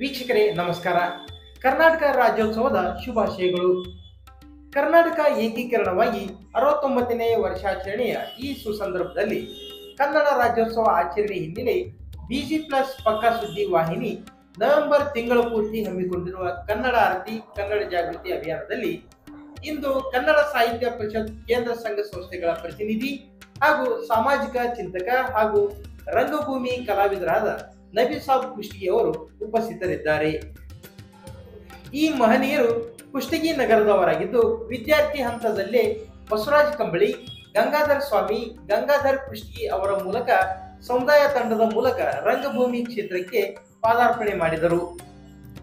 ವೀಕ್ಷಕರೇ ನಮಸ್ಕಾರ. ಕರ್ನಾಟಕ ರಾಜ್ಯೋತ್ಸವದ ಶುಭಾಶಯಗಳು. ಕರ್ನಾಟಕ ಏಕೀಕರಣವಾಗಿ 69ನೇ ವರ್ಷಾಚರಣೆಯ ಈ ಸುಸಂದರ್ಭದಲ್ಲಿ ಕನ್ನಡ ರಾಜ್ಯೋತ್ಸವ ಆಚರಣೆ ಹಿನ್ನೆಲೆ ಬಿಜಿ ಪ್ಲಸ್ ಪಕ್ಕಾ ಸುದ್ದಿ ವಾಹಿನಿ ನವೆಂಬರ್ ತಿಂಗಳು ಪೂರ್ತಿ ಹಮ್ಮಿಕೊಂಡಿರುವ ಕನ್ನಡ ಆರತಿ ಕನ್ನಡ ಜಾಗೃತಿ ಅಭಿಯಾನದಲ್ಲಿ ಇಂದು ಕನ್ನಡ ಸಾಹಿತ್ಯ ಪರಿಷತ್ ಕೇಂದ್ರ ಸಂಘ ಸಂಸ್ಥೆಗಳ ಪ್ರತಿನಿಧಿ ಹಾಗೂ ಸಾಮಾಜಿಕ ಚಿಂತಕ ಹಾಗೂ ರಂಗಭೂಮಿ ಕಲಾವಿದರಾದ ನಬೀಸಾಬ್ ಕುಷ್ಟಗಿ ಅವರು ಉಪಸ್ಥಿತರಿದ್ದಾರೆ. ಈ ಮಹನೀಯರು ಕುಷ್ಟಗಿ ನಗರದವರಾಗಿದ್ದು ವಿದ್ಯಾರ್ಥಿ ಹಂತದಲ್ಲೇ ಬಸವರಾಜ್ ಕಂಬಳಿ, ಗಂಗಾಧರ್ ಸ್ವಾಮಿ, ಗಂಗಾಧರ್ ಕುಷ್ಟಗಿ ಅವರ ಮೂಲಕ ಸಮುದಾಯ ತಂಡದ ಮೂಲಕ ರಂಗಭೂಮಿ ಕ್ಷೇತ್ರಕ್ಕೆ ಪಾದಾರ್ಪಣೆ ಮಾಡಿದರು.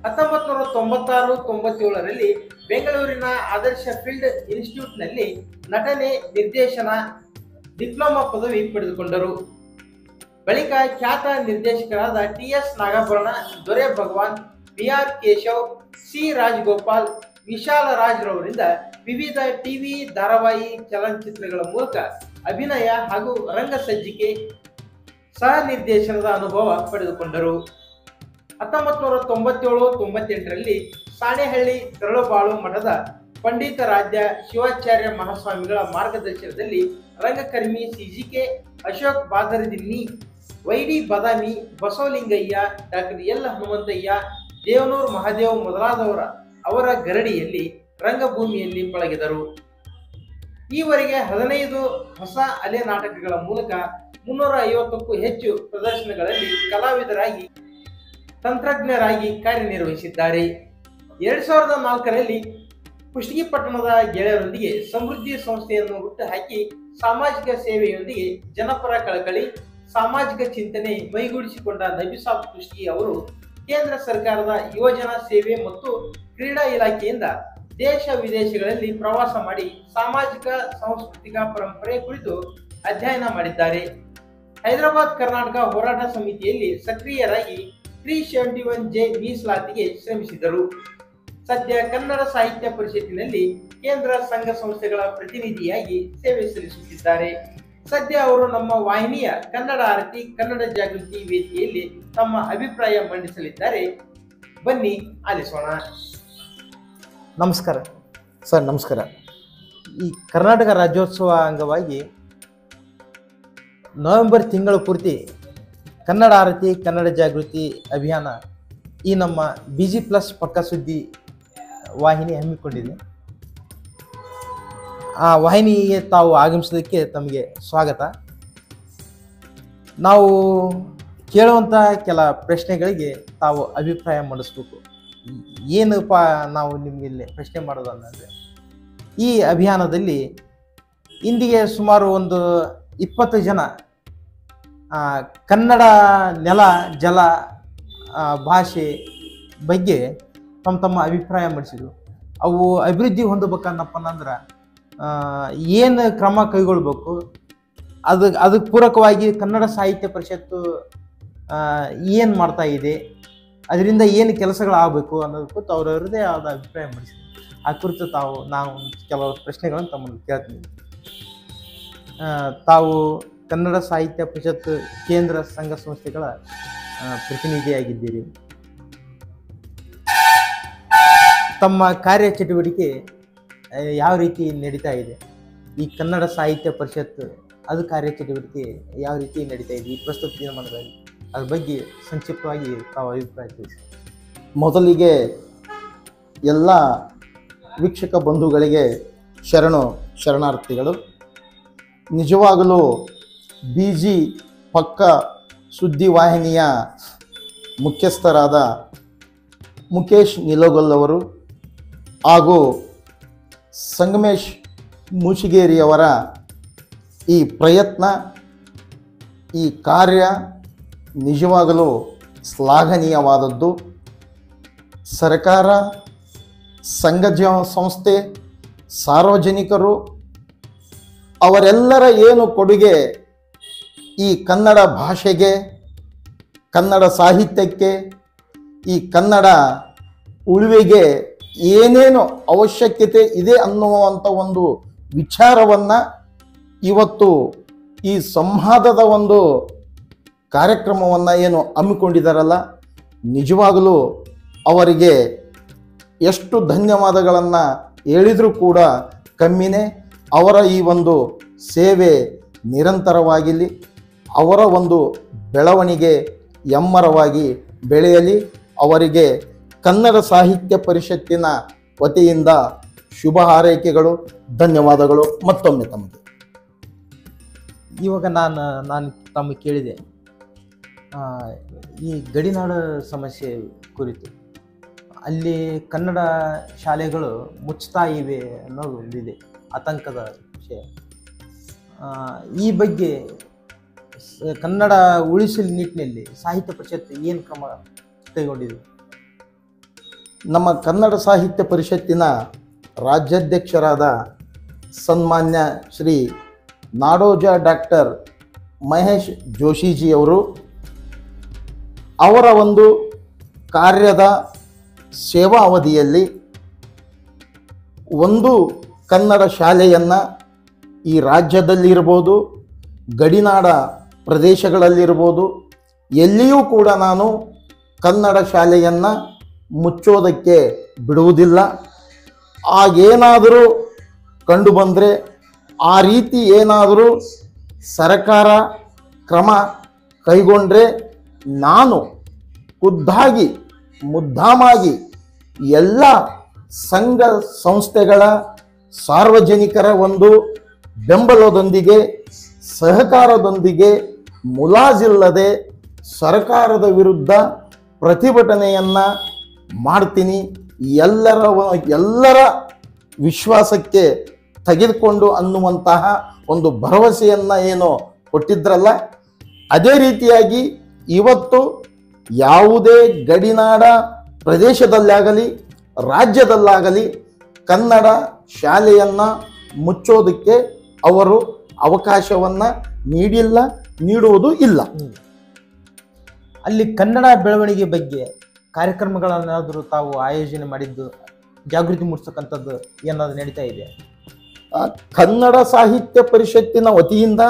1996-97ರಲ್ಲಿ ಬೆಂಗಳೂರಿನ ಆದರ್ಶ ಫಿಲ್ಮ್ ಇನ್ಸ್ಟಿಟ್ಯೂಟ್ನಲ್ಲಿ ನಟನೆ ನಿರ್ದೇಶನ ಡಿಪ್ಲೊಮಾ ಪದವಿ ಪಡೆದುಕೊಂಡರು. ಬಳಿಕ ಖ್ಯಾತ ನಿರ್ದೇಶಕರಾದ ಟಿ.ಎಸ್. ನಾಗಾಭರಣ, ದೊರೆ ಭಗವಾನ್, ಬಿ.ಆರ್. ಕೇಶವ್, ಸಿ. ರಾಜಗೋಪಾಲ್, ವಿಶಾಲ ರಾಜ್ ರವರಿಂದ ವಿವಿಧ ಟಿವಿ ಧಾರಾವಾಹಿ ಚಲನಚಿತ್ರಗಳ ಮೂಲಕ ಅಭಿನಯ ಹಾಗೂ ರಂಗಸಜ್ಜಿಕೆ ಸಹ ನಿರ್ದೇಶನದ ಅನುಭವ ಪಡೆದುಕೊಂಡರು. 1997-98ರಲ್ಲಿ ಸಾಣೆಹಳ್ಳಿ ತರಳುಬಾಳು ಮಠದ ಪಂಡಿತಾರಾಧ್ಯ ಶಿವಾಚಾರ್ಯ ಮಹಾಸ್ವಾಮಿಗಳ ಮಾರ್ಗದರ್ಶನದಲ್ಲಿ ರಂಗಕರ್ಮಿ ಸಿ.ಜಿ.ಕೆ. ಅಶೋಕ್ ಬಾದರದಿನ್ನಿ, ವೈ.ಡಿ. Badami, Basavalingaiah, doctor L. ಹನುಮಂತಯ್ಯ, ದೇವನೂರು ಮಹಾದೇವ್ ಮೊದಲಾದವರ ಅವರ ಗರಡಿಯಲ್ಲಿ ರಂಗಭೂಮಿಯಲ್ಲಿ ಪಳಗಿದರು. ಈವರೆಗೆ 15 ಹೊಸ ಅಲೆ ನಾಟಕಗಳ ಮೂಲಕ 350ಕ್ಕೂ ಹೆಚ್ಚು ಪ್ರದರ್ಶನಗಳಲ್ಲಿ ಕಲಾವಿದರಾಗಿ ತಂತ್ರಜ್ಞರಾಗಿ ಕಾರ್ಯನಿರ್ವಹಿಸಿದ್ದಾರೆ. 2004ರಲ್ಲಿ ಕುಷ್ಟಗಿ ಪಟ್ಟಣದ ಗೆಳೆಯರೊಂದಿಗೆ ಸಮೃದ್ಧಿ ಸಂಸ್ಥೆಯನ್ನು ಹುಟ್ಟುಹಾಕಿ ಸಾಮಾಜಿಕ ಸೇವೆಯೊಂದಿಗೆ ಜನಪರ ಕಳಕಳಿ, ಸಾಮಾಜಿಕ ಚಿಂತನೆ ಮೈಗೂಡಿಸಿಕೊಂಡ ನಬೀಸಾಬ್ ಕುಷ್ಟಗಿ ಅವರು ಕೇಂದ್ರ ಸರ್ಕಾರದ ಯುವಜನ ಸೇವೆ ಮತ್ತು ಕ್ರೀಡಾ ಇಲಾಖೆಯಿಂದ ದೇಶ ವಿದೇಶಗಳಲ್ಲಿ ಪ್ರವಾಸ ಮಾಡಿ ಸಾಮಾಜಿಕ ಸಾಂಸ್ಕೃತಿಕ ಪರಂಪರೆ ಕುರಿತು ಅಧ್ಯಯನ ಮಾಡಿದ್ದಾರೆ. ಹೈದರಾಬಾದ್ ಕರ್ನಾಟಕ ಹೋರಾಟ ಸಮಿತಿಯಲ್ಲಿ ಸಕ್ರಿಯರಾಗಿ 371J ಮೀಸಲಾತಿಗೆ ಶ್ರಮಿಸಿದರು. ಸದ್ಯ ಕನ್ನಡ ಸಾಹಿತ್ಯ ಪರಿಷತ್ತಿನಲ್ಲಿ ಕೇಂದ್ರ ಸಂಘ ಸಂಸ್ಥೆಗಳ ಪ್ರತಿನಿಧಿಯಾಗಿ ಸೇವೆ ಸಲ್ಲಿಸುತ್ತಿದ್ದಾರೆ. ಸದ್ಯ ಅವರು ನಮ್ಮ ವಾಹಿನಿಯ ಕನ್ನಡ ಆರತಿ ಕನ್ನಡ ಜಾಗೃತಿ ವೇದಿಕೆಯಲ್ಲಿ ತಮ್ಮ ಅಭಿಪ್ರಾಯ ಮಂಡಿಸಲಿದ್ದಾರೆ. ಬನ್ನಿ ಆಲಿಸೋಣ. ನಮಸ್ಕಾರ ಸರ್. ನಮಸ್ಕಾರ. ಈ ಕರ್ನಾಟಕ ರಾಜ್ಯೋತ್ಸವ ಅಂಗವಾಗಿ ನವೆಂಬರ್ ತಿಂಗಳು ಪೂರ್ತಿ ಕನ್ನಡ ಆರತಿ ಕನ್ನಡ ಜಾಗೃತಿ ಅಭಿಯಾನ ಈ ನಮ್ಮ ಬಿಜಿ ಪ್ಲಸ್ ಪಕ್ಕಾ ಸುದ್ದಿ ವಾಹಿನಿ ಹಮ್ಮಿಕೊಂಡಿದೆ. ಆ ವಾಹಿನಿಗೆ ತಾವು ಆಗಮಿಸೋದಕ್ಕೆ ತಮಗೆ ಸ್ವಾಗತ. ನಾವು ಕೇಳುವಂಥ ಕೆಲ ಪ್ರಶ್ನೆಗಳಿಗೆ ತಾವು ಅಭಿಪ್ರಾಯ ಮಂಡಿಸ್ಬೇಕು. ಏನಪ್ಪ ನಾವು ನಿಮಗೆ ಪ್ರಶ್ನೆ ಮಾಡೋದು ಅಂದರೆ, ಈ ಅಭಿಯಾನದಲ್ಲಿ ಇಂದಿಗೆ ಸುಮಾರು ಒಂದು 20 ಜನ ಕನ್ನಡ ನೆಲ ಜಲ ಭಾಷೆ ಬಗ್ಗೆ ತಮ್ಮ ಅಭಿಪ್ರಾಯ ಮಂಡಿಸಿದ್ರು. ಅವು ಅಭಿವೃದ್ಧಿ ಹೊಂದಬೇಕನ್ನಪ್ಪ ಅಂದ್ರೆ ಏನು ಕ್ರಮ ಕೈಗೊಳ್ಬೇಕು, ಅದಕ್ಕೆ ಪೂರಕವಾಗಿ ಕನ್ನಡ ಸಾಹಿತ್ಯ ಪರಿಷತ್ತು ಏನು ಮಾಡ್ತಾ ಇದೆ, ಅದರಿಂದ ಏನು ಕೆಲಸಗಳಾಗಬೇಕು ಅನ್ನೋದ್ರ ಕುರಿತು ಅವರವರದೇ ಆದ ಅಭಿಪ್ರಾಯ ಮಂಡಿಸಿದ್ರು. ಆ ಕುರಿತು ನಾವು ಕೆಲವು ಪ್ರಶ್ನೆಗಳನ್ನು ತಮ್ಮನ್ನು ಕೇಳ್ತೀನಿ. ತಾವು ಕನ್ನಡ ಸಾಹಿತ್ಯ ಪರಿಷತ್ ಕೇಂದ್ರ ಸಂಘ ಸಂಸ್ಥೆಗಳ ಪ್ರತಿನಿಧಿಯಾಗಿದ್ದೀರಿ. ತಮ್ಮ ಕಾರ್ಯಚಟುವಟಿಕೆ ಯಾವ ರೀತಿ ನಡೀತಾ ಇದೆ? ಈ ಕನ್ನಡ ಸಾಹಿತ್ಯ ಪರಿಷತ್ ಅದು ಕಾರ್ಯಚಟುವಟಿಕೆ ಯಾವ ರೀತಿ ನಡೀತಾ ಇದೆ ಈ ಪ್ರಸ್ತುತ ದಿನಮಾನಗಳಲ್ಲಿ? ಅದ್ರ ಬಗ್ಗೆ ಸಂಕ್ಷಿಪ್ತವಾಗಿ ತಾವು ಅಭಿಪ್ರಾಯ ತಿಳಿಸಿ. ಮೊದಲಿಗೆ ಎಲ್ಲ ವೀಕ್ಷಕ ಬಂಧುಗಳಿಗೆ ಶರಣಾರ್ಥಿಗಳು. ನಿಜವಾಗಲೂ ಬಿಜಿ ಪಕ್ಕಾ ಸುದ್ದಿವಾಹಿನಿಯ ಮುಖ್ಯಸ್ಥರಾದ ಮುಕೇಶ್ ನಿಲೋಗಲ್ ಅವರು ಹಾಗೂ ಸಂಗಮೇಶ್ ಮೂಶಿಗೇರಿಯವರ ಈ ಪ್ರಯತ್ನ, ಈ ಕಾರ್ಯ ನಿಜವಾಗಲೂ ಶ್ಲಾಘನೀಯವಾದದ್ದು. ಸರ್ಕಾರ, ಸಂಘ ಸಂಸ್ಥೆ, ಸಾರ್ವಜನಿಕರು ಅವರೆಲ್ಲರ ಏನು ಕೊಡುಗೆ ಈ ಕನ್ನಡ ಭಾಷೆಗೆ, ಕನ್ನಡ ಸಾಹಿತ್ಯಕ್ಕೆ, ಈ ಕನ್ನಡ ಉಳಿವಿಗೆ ಏನೇನು ಅವಶ್ಯಕತೆ ಇದೆ ಅನ್ನುವಂಥ ಒಂದು ವಿಚಾರವನ್ನು ಇವತ್ತು ಈ ಸಂವಾದದ ಒಂದು ಕಾರ್ಯಕ್ರಮವನ್ನು ಏನು ಹಮ್ಮಿಕೊಂಡಿದ್ದಾರಲ್ಲ, ನಿಜವಾಗಲೂ ಅವರಿಗೆ ಎಷ್ಟು ಧನ್ಯವಾದಗಳನ್ನು ಹೇಳಿದರೂ ಕೂಡ ಕಮ್ಮಿನೇ. ಅವರ ಈ ಒಂದು ಸೇವೆ ನಿರಂತರವಾಗಿರಲಿ, ಅವರ ಒಂದು ಬೆಳವಣಿಗೆ ಎಮ್ಮರವಾಗಿ ಬೆಳೆಯಲಿ. ಅವರಿಗೆ ಕನ್ನಡ ಸಾಹಿತ್ಯ ಪರಿಷತ್ತಿನ ವತಿಯಿಂದ ಶುಭ ಹಾರೈಕೆಗಳು, ಧನ್ಯವಾದಗಳು ಮತ್ತೊಮ್ಮೆ ತಮಗೆ. ಇವಾಗ ನಾನು ತಮಗೆ ಕೇಳಿದೆ, ಈ ಗಡಿನಾಡ ಸಮಸ್ಯೆ ಕುರಿತು ಅಲ್ಲಿ ಕನ್ನಡ ಶಾಲೆಗಳು ಮುಚ್ತಾ ಇವೆ ಅನ್ನೋದು ಒಂದಿದೆ, ಆತಂಕದ ವಿಷಯ. ಈ ಬಗ್ಗೆ ಕನ್ನಡ ಉಳಿಸಲು ನಿಟ್ಟಿನಲ್ಲಿ ಸಾಹಿತ್ಯ ಪರಿಷತ್ ಏನು ಕ್ರಮ ಕೈಗೊಂಡಿದೆ? ನಮ್ಮ ಕನ್ನಡ ಸಾಹಿತ್ಯ ಪರಿಷತ್ತಿನ ರಾಜ್ಯಾಧ್ಯಕ್ಷರಾದ ಸನ್ಮಾನ್ಯ ಶ್ರೀ ನಾಡೋಜ ಡಾಕ್ಟರ್ ಮಹೇಶ್ ಜೋಶಿಜಿಯವರು ಅವರ ಒಂದು ಕಾರ್ಯದ ಸೇವಾ ಅವಧಿಯಲ್ಲಿ ಒಂದು ಕನ್ನಡ ಶಾಲೆಯನ್ನು ಈ ರಾಜ್ಯದಲ್ಲಿರ್ಬೋದು, ಗಡಿನಾಡ ಪ್ರದೇಶಗಳಲ್ಲಿರ್ಬೋದು, ಎಲ್ಲಿಯೂ ಕೂಡ ನಾನು ಕನ್ನಡ ಶಾಲೆಯನ್ನು ಮುಚ್ಚೋದಕ್ಕೆ ಬಿಡುವುದಿಲ್ಲ. ಆಗೇನಾದರೂ ಕಂಡು ಬಂದರೆ, ಆ ರೀತಿ ಏನಾದರೂ ಸರ್ಕಾರ ಕ್ರಮ ಕೈಗೊಂಡ್ರೆ ನಾನು ಖುದ್ದಾಗಿ ಮುದ್ದಾಮಾಗಿ ಎಲ್ಲ ಸಂಘ ಸಂಸ್ಥೆಗಳ ಸಾರ್ವಜನಿಕರ ಒಂದು ಬೆಂಬಲದೊಂದಿಗೆ, ಸಹಕಾರದೊಂದಿಗೆ ಮುಲಾಜಿಲ್ಲದೆ ಸರ್ಕಾರದ ವಿರುದ್ಧ ಪ್ರತಿಭಟನೆಯನ್ನು ಮಾಡ್ತೀನಿ. ಎಲ್ಲರ ವಿಶ್ವಾಸಕ್ಕೆ ತೆಗೆದುಕೊಂಡು ಅನ್ನುವಂತಹ ಒಂದು ಭರವಸೆಯನ್ನು ಏನು ಕೊಟ್ಟಿದ್ರಲ್ಲ, ಅದೇ ರೀತಿಯಾಗಿ ಇವತ್ತು ಯಾವುದೇ ಗಡಿನಾಡ ಪ್ರದೇಶದಲ್ಲಾಗಲಿ ರಾಜ್ಯದಲ್ಲಾಗಲಿ ಕನ್ನಡ ಶಾಲೆಯನ್ನು ಮುಚ್ಚೋದಕ್ಕೆ ಅವರು ಅವಕಾಶವನ್ನು ನೀಡಿಲ್ಲ, ನೀಡುವುದು ಇಲ್ಲ. ಅಲ್ಲಿ ಕನ್ನಡ ಬೆಳವಣಿಗೆ ಬಗ್ಗೆ ಕಾರ್ಯಕ್ರಮಗಳನ್ನಾದರೂ ತಾವು ಆಯೋಜನೆ ಮಾಡಿದ್ದು, ಜಾಗೃತಿ ಮೂಡಿಸ್ತಕ್ಕಂಥದ್ದು ಏನಾದರೂ ನಡೀತಾ ಇದೆ? ಕನ್ನಡ ಸಾಹಿತ್ಯ ಪರಿಷತ್ತಿನ ವತಿಯಿಂದ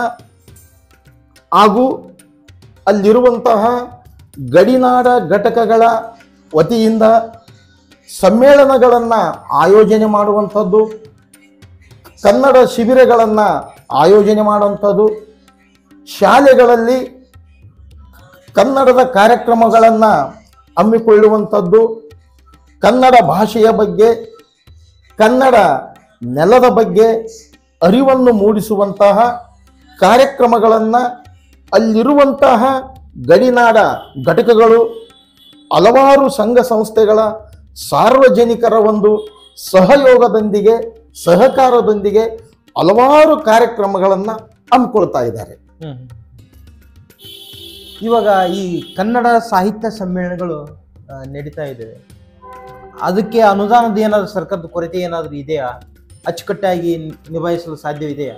ಹಾಗೂ ಅಲ್ಲಿರುವಂತಹ ಗಡಿನಾಡ ಘಟಕಗಳ ವತಿಯಿಂದ ಸಮ್ಮೇಳನಗಳನ್ನು ಆಯೋಜನೆ ಮಾಡುವಂಥದ್ದು, ಕನ್ನಡ ಶಿಬಿರಗಳನ್ನು ಆಯೋಜನೆ ಮಾಡುವಂಥದ್ದು, ಶಾಲೆಗಳಲ್ಲಿ ಕನ್ನಡದ ಕಾರ್ಯಕ್ರಮಗಳನ್ನು ಹಮ್ಮಿಕೊಳ್ಳುವಂಥದ್ದು, ಕನ್ನಡ ಭಾಷೆಯ ಬಗ್ಗೆ, ಕನ್ನಡ ನೆಲದ ಬಗ್ಗೆ ಅರಿವನ್ನು ಮೂಡಿಸುವಂತಹ ಕಾರ್ಯಕ್ರಮಗಳನ್ನು ಅಲ್ಲಿರುವಂತಹ ಗಡಿನಾಡ ಘಟಕಗಳು, ಹಲವಾರು ಸಂಘ ಸಂಸ್ಥೆಗಳ ಸಾರ್ವಜನಿಕರ ಒಂದು ಸಹಯೋಗದೊಂದಿಗೆ, ಸಹಕಾರದೊಂದಿಗೆ ಹಲವಾರು ಕಾರ್ಯಕ್ರಮಗಳನ್ನು ಹಮ್ಮಿಕೊಳ್ತಾ ಇದ್ದಾರೆ. ಇವಾಗ ಈ ಕನ್ನಡ ಸಾಹಿತ್ಯ ಸಮ್ಮೇಳನಗಳು ನಡೀತಾ ಇದ್ದಾವೆ, ಅದಕ್ಕೆ ಅನುದಾನದ ಏನಾದರೂ ಸರ್ಕಾರದ ಕೊರತೆ ಏನಾದರೂ ಇದೆಯಾ? ಅಚ್ಚುಕಟ್ಟಾಗಿ ನಿಭಾಯಿಸಲು ಸಾಧ್ಯವಿದೆಯಾ?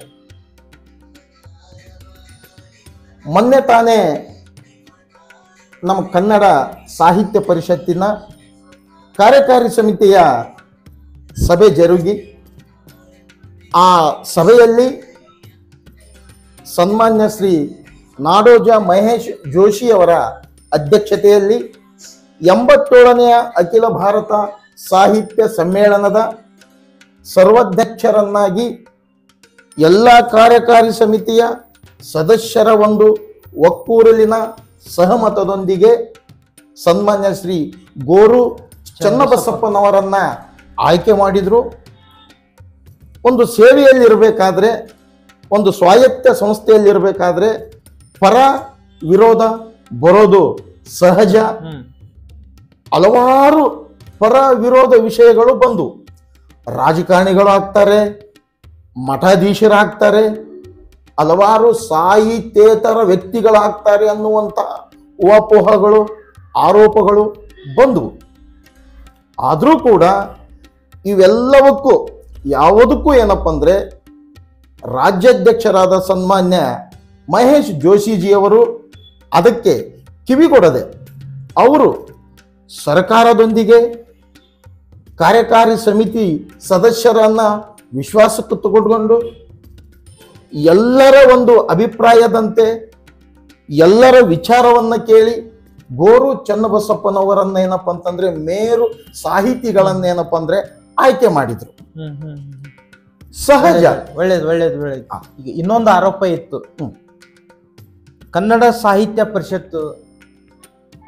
ಮೊನ್ನೆ ತಾನೇ ನಮ್ಮ ಕನ್ನಡ ಸಾಹಿತ್ಯ ಪರಿಷತ್ತಿನ ಕಾರ್ಯಕಾರಿ ಸಮಿತಿಯ ಸಭೆ ಜರುಗಿ, ಆ ಸಭೆಯಲ್ಲಿ ಸನ್ಮಾನ್ಯ ಶ್ರೀ ನಾಡೋಜ ಮಹೇಶ್ ಜೋಶಿಯವರ ಅಧ್ಯಕ್ಷತೆಯಲ್ಲಿ 87ನೆಯ ಅಖಿಲ ಭಾರತ ಸಾಹಿತ್ಯ ಸಮ್ಮೇಳನದ ಸರ್ವಾಧ್ಯಕ್ಷರನ್ನಾಗಿ ಎಲ್ಲ ಕಾರ್ಯಕಾರಿ ಸಮಿತಿಯ ಸದಸ್ಯರ ಒಂದು ಒಕ್ಕೂರಲಿನ ಸಹಮತದೊಂದಿಗೆ ಸನ್ಮಾನ್ಯ ಶ್ರೀ ಗೋರು ಚನ್ನಬಸಪ್ಪನವರನ್ನ ಆಯ್ಕೆ ಮಾಡಿದರು. ಒಂದು ಸೇವೆಯಲ್ಲಿರಬೇಕಾದ್ರೆ, ಒಂದು ಸ್ವಾಯತ್ತ ಸಂಸ್ಥೆಯಲ್ಲಿರಬೇಕಾದ್ರೆ ಪರ ವಿರೋಧ ಬರೋದು ಸಹಜ. ಹಲವಾರು ಪರ ವಿರೋಧ ವಿಷಯಗಳು ಬಂದು ರಾಜಕಾರಣಿಗಳು ಆಗ್ತಾರೆ, ಮಠಾಧೀಶರಾಗ್ತಾರೆ, ಹಲವಾರು ಸಾಹಿತ್ಯೇತರ ವ್ಯಕ್ತಿಗಳಾಗ್ತಾರೆ ಅನ್ನುವಂಥ ಊಹಾಪೋಹಗಳು, ಆರೋಪಗಳು ಬಂದವು. ಆದರೂ ಕೂಡ ಇವೆಲ್ಲವಕ್ಕೂ ಯಾವುದಕ್ಕೂ ಏನಪ್ಪ ಅಂದರೆ ರಾಜ್ಯಾಧ್ಯಕ್ಷರಾದ ಸನ್ಮಾನ್ಯ ಮಹೇಶ್ ಜೋಶಿಜಿಯವರು ಅದಕ್ಕೆ ಕಿವಿಗೊಡದೆ ಅವರು ಸರ್ಕಾರದೊಂದಿಗೆ ಕಾರ್ಯಕಾರಿ ಸಮಿತಿ ಸದಸ್ಯರನ್ನು ವಿಶ್ವಾಸಕ್ಕೆ ತಗೊಂಡು ಎಲ್ಲರ ಒಂದು ಅಭಿಪ್ರಾಯದಂತೆ, ಎಲ್ಲರ ವಿಚಾರವನ್ನು ಕೇಳಿ ಗೋರು ಚನ್ನಬಸಪ್ಪನವರನ್ನ ಏನಪ್ಪ ಅಂತಂದ್ರೆ ಮೇರು ಸಾಹಿತಿಗಳನ್ನೇನಪ್ಪ ಅಂದ್ರೆ ಆಯ್ಕೆ ಮಾಡಿದ್ರು. ಸಹಜ. ಒಳ್ಳೇದು. ಈಗ ಇನ್ನೊಂದು ಆರೋಪ ಇತ್ತು, ಕನ್ನಡ ಸಾಹಿತ್ಯ ಪರಿಷತ್ತು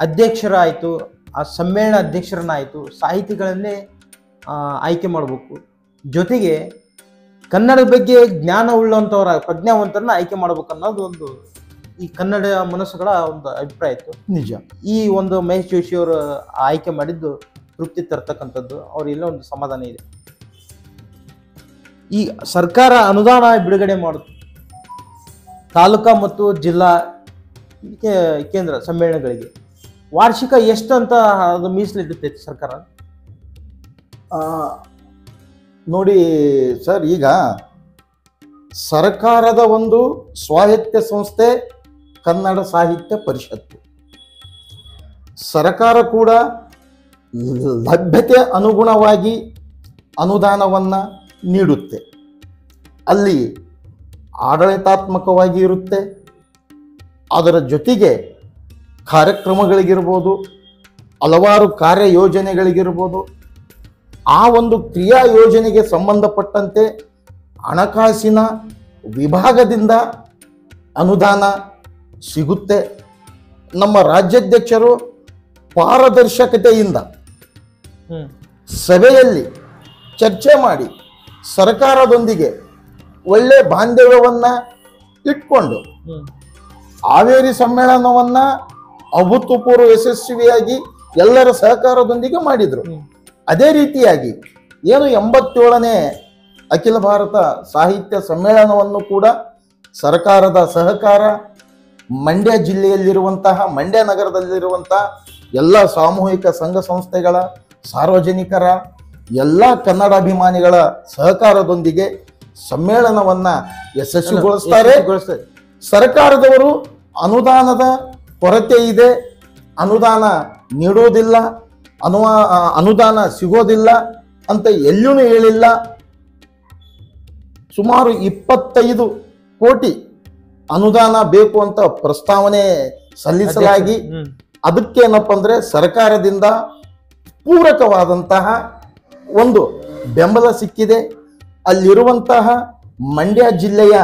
ಅಧ್ಯಕ್ಷರಾಯಿತು, ಆ ಸಮ್ಮೇಳನ ಅಧ್ಯಕ್ಷರನ್ನ ಆಯಿತು, ಸಾಹಿತಿಗಳನ್ನೇ ಆಯ್ಕೆ ಮಾಡಬೇಕು, ಜೊತೆಗೆ ಕನ್ನಡದ ಬಗ್ಗೆ ಜ್ಞಾನ ಉಳ್ಳಂಥವ್ರ ಪ್ರಜ್ಞಾವಂತರನ್ನ ಆಯ್ಕೆ ಮಾಡ್ಬೇಕು ಅನ್ನೋದು ಒಂದು ಈ ಕನ್ನಡ ಮನಸ್ಸುಗಳ ಒಂದು ಅಭಿಪ್ರಾಯ ಇತ್ತು. ನಿಜ. ಈ ಒಂದು ಮಹೇಶ್ ಜೋಶಿ ಅವರು ಆಯ್ಕೆ ಮಾಡಿದ್ದು ತೃಪ್ತಿ ತರ್ತಕ್ಕಂಥದ್ದು, ಅವ್ರಿಲ್ಲ ಒಂದು ಸಮಾಧಾನ ಇದೆ. ಈ ಸರ್ಕಾರ ಅನುದಾನ ಬಿಡುಗಡೆ ಮಾಡುತ್ತೆ ತಾಲೂಕಾ ಮತ್ತು ಜಿಲ್ಲಾ ಕೇಂದ್ರ ಸಮ್ಮೇಳನಗಳಿಗೆ, ವಾರ್ಷಿಕ ಎಷ್ಟು ಅಂತ ಅದು ಮೀಸಲಿಡುತ್ತೆ ಸರ್ಕಾರ? ನೋಡಿ ಸರ್, ಈಗ ಸರ್ಕಾರದ ಒಂದು ಸ್ವಾಯತ್ತ ಸಂಸ್ಥೆ ಕನ್ನಡ ಸಾಹಿತ್ಯ ಪರಿಷತ್ತು. ಸರ್ಕಾರ ಕೂಡ ಲಭ್ಯತೆ ಅನುಗುಣವಾಗಿ ಅನುದಾನವನ್ನು ನೀಡುತ್ತೆ. ಅಲ್ಲಿ ಆಡಳಿತಾತ್ಮಕವಾಗಿ ಇರುತ್ತೆ, ಅದರ ಜೊತೆಗೆ ಕಾರ್ಯಕ್ರಮಗಳಿಗಿರ್ಬೋದು, ಹಲವಾರು ಕಾರ್ಯಯೋಜನೆಗಳಿಗಿರ್ಬೋದು, ಆ ಒಂದು ಕ್ರಿಯಾ ಯೋಜನೆಗೆ ಸಂಬಂಧಪಟ್ಟಂತೆ ಹಣಕಾಸಿನ ವಿಭಾಗದಿಂದ ಅನುದಾನ ಸಿಗುತ್ತೆ. ನಮ್ಮ ರಾಜ್ಯಾಧ್ಯಕ್ಷರು ಪಾರದರ್ಶಕತೆಯಿಂದ ಸಭೆಯಲ್ಲಿ ಚರ್ಚೆ ಮಾಡಿ ಸರ್ಕಾರದೊಂದಿಗೆ ಒಳ್ಳೆ ಬಾಂಧವ್ಯವನ್ನು ಇಟ್ಕೊಂಡು ಹಾವೇರಿ ಸಮ್ಮೇಳನವನ್ನ ಅಭೂತಪೂರ್ವ ಯಶಸ್ವಿಯಾಗಿ ಎಲ್ಲರ ಸಹಕಾರದೊಂದಿಗೆ ಮಾಡಿದರು. ಅದೇ ರೀತಿಯಾಗಿ ಏನು 87ನೇ ಅಖಿಲ ಭಾರತ ಸಾಹಿತ್ಯ ಸಮ್ಮೇಳನವನ್ನು ಕೂಡ ಸರ್ಕಾರದ ಸಹಕಾರ, ಮಂಡ್ಯ ಜಿಲ್ಲೆಯಲ್ಲಿರುವಂತಹ, ಮಂಡ್ಯ ನಗರದಲ್ಲಿರುವಂತಹ ಎಲ್ಲ ಸಾಮೂಹಿಕ ಸಂಘ ಸಂಸ್ಥೆಗಳ, ಸಾರ್ವಜನಿಕರ, ಎಲ್ಲ ಕನ್ನಡಾಭಿಮಾನಿಗಳ ಸಹಕಾರದೊಂದಿಗೆ ಸಮ್ಮೇಳನವನ್ನ ಯಶಸ್ವಿಗೊಳಿಸ್ತಾರೆ. ಸರ್ಕಾರದವರು ಅನುದಾನದ ಕೊರತೆ ಇದೆ, ಅನುದಾನ ನೀಡೋದಿಲ್ಲ, ಅನುದಾನ ಸಿಗೋದಿಲ್ಲ ಅಂತ ಎಲ್ಲೂ ಹೇಳಿಲ್ಲ. ಸುಮಾರು 25 ಕೋಟಿ ಅನುದಾನ ಬೇಕು ಅಂತ ಪ್ರಸ್ತಾವನೆ ಸಲ್ಲಿಸಲಾಗಿ ಅದಕ್ಕೇನಪ್ಪ ಅಂದ್ರೆ ಸರ್ಕಾರದಿಂದ ಪೂರಕವಾದಂತಹ ಒಂದು ಬೆಂಬಲ ಸಿಕ್ಕಿದೆ. ಅಲ್ಲಿರುವಂತಹ ಮಂಡ್ಯ ಜಿಲ್ಲೆಯ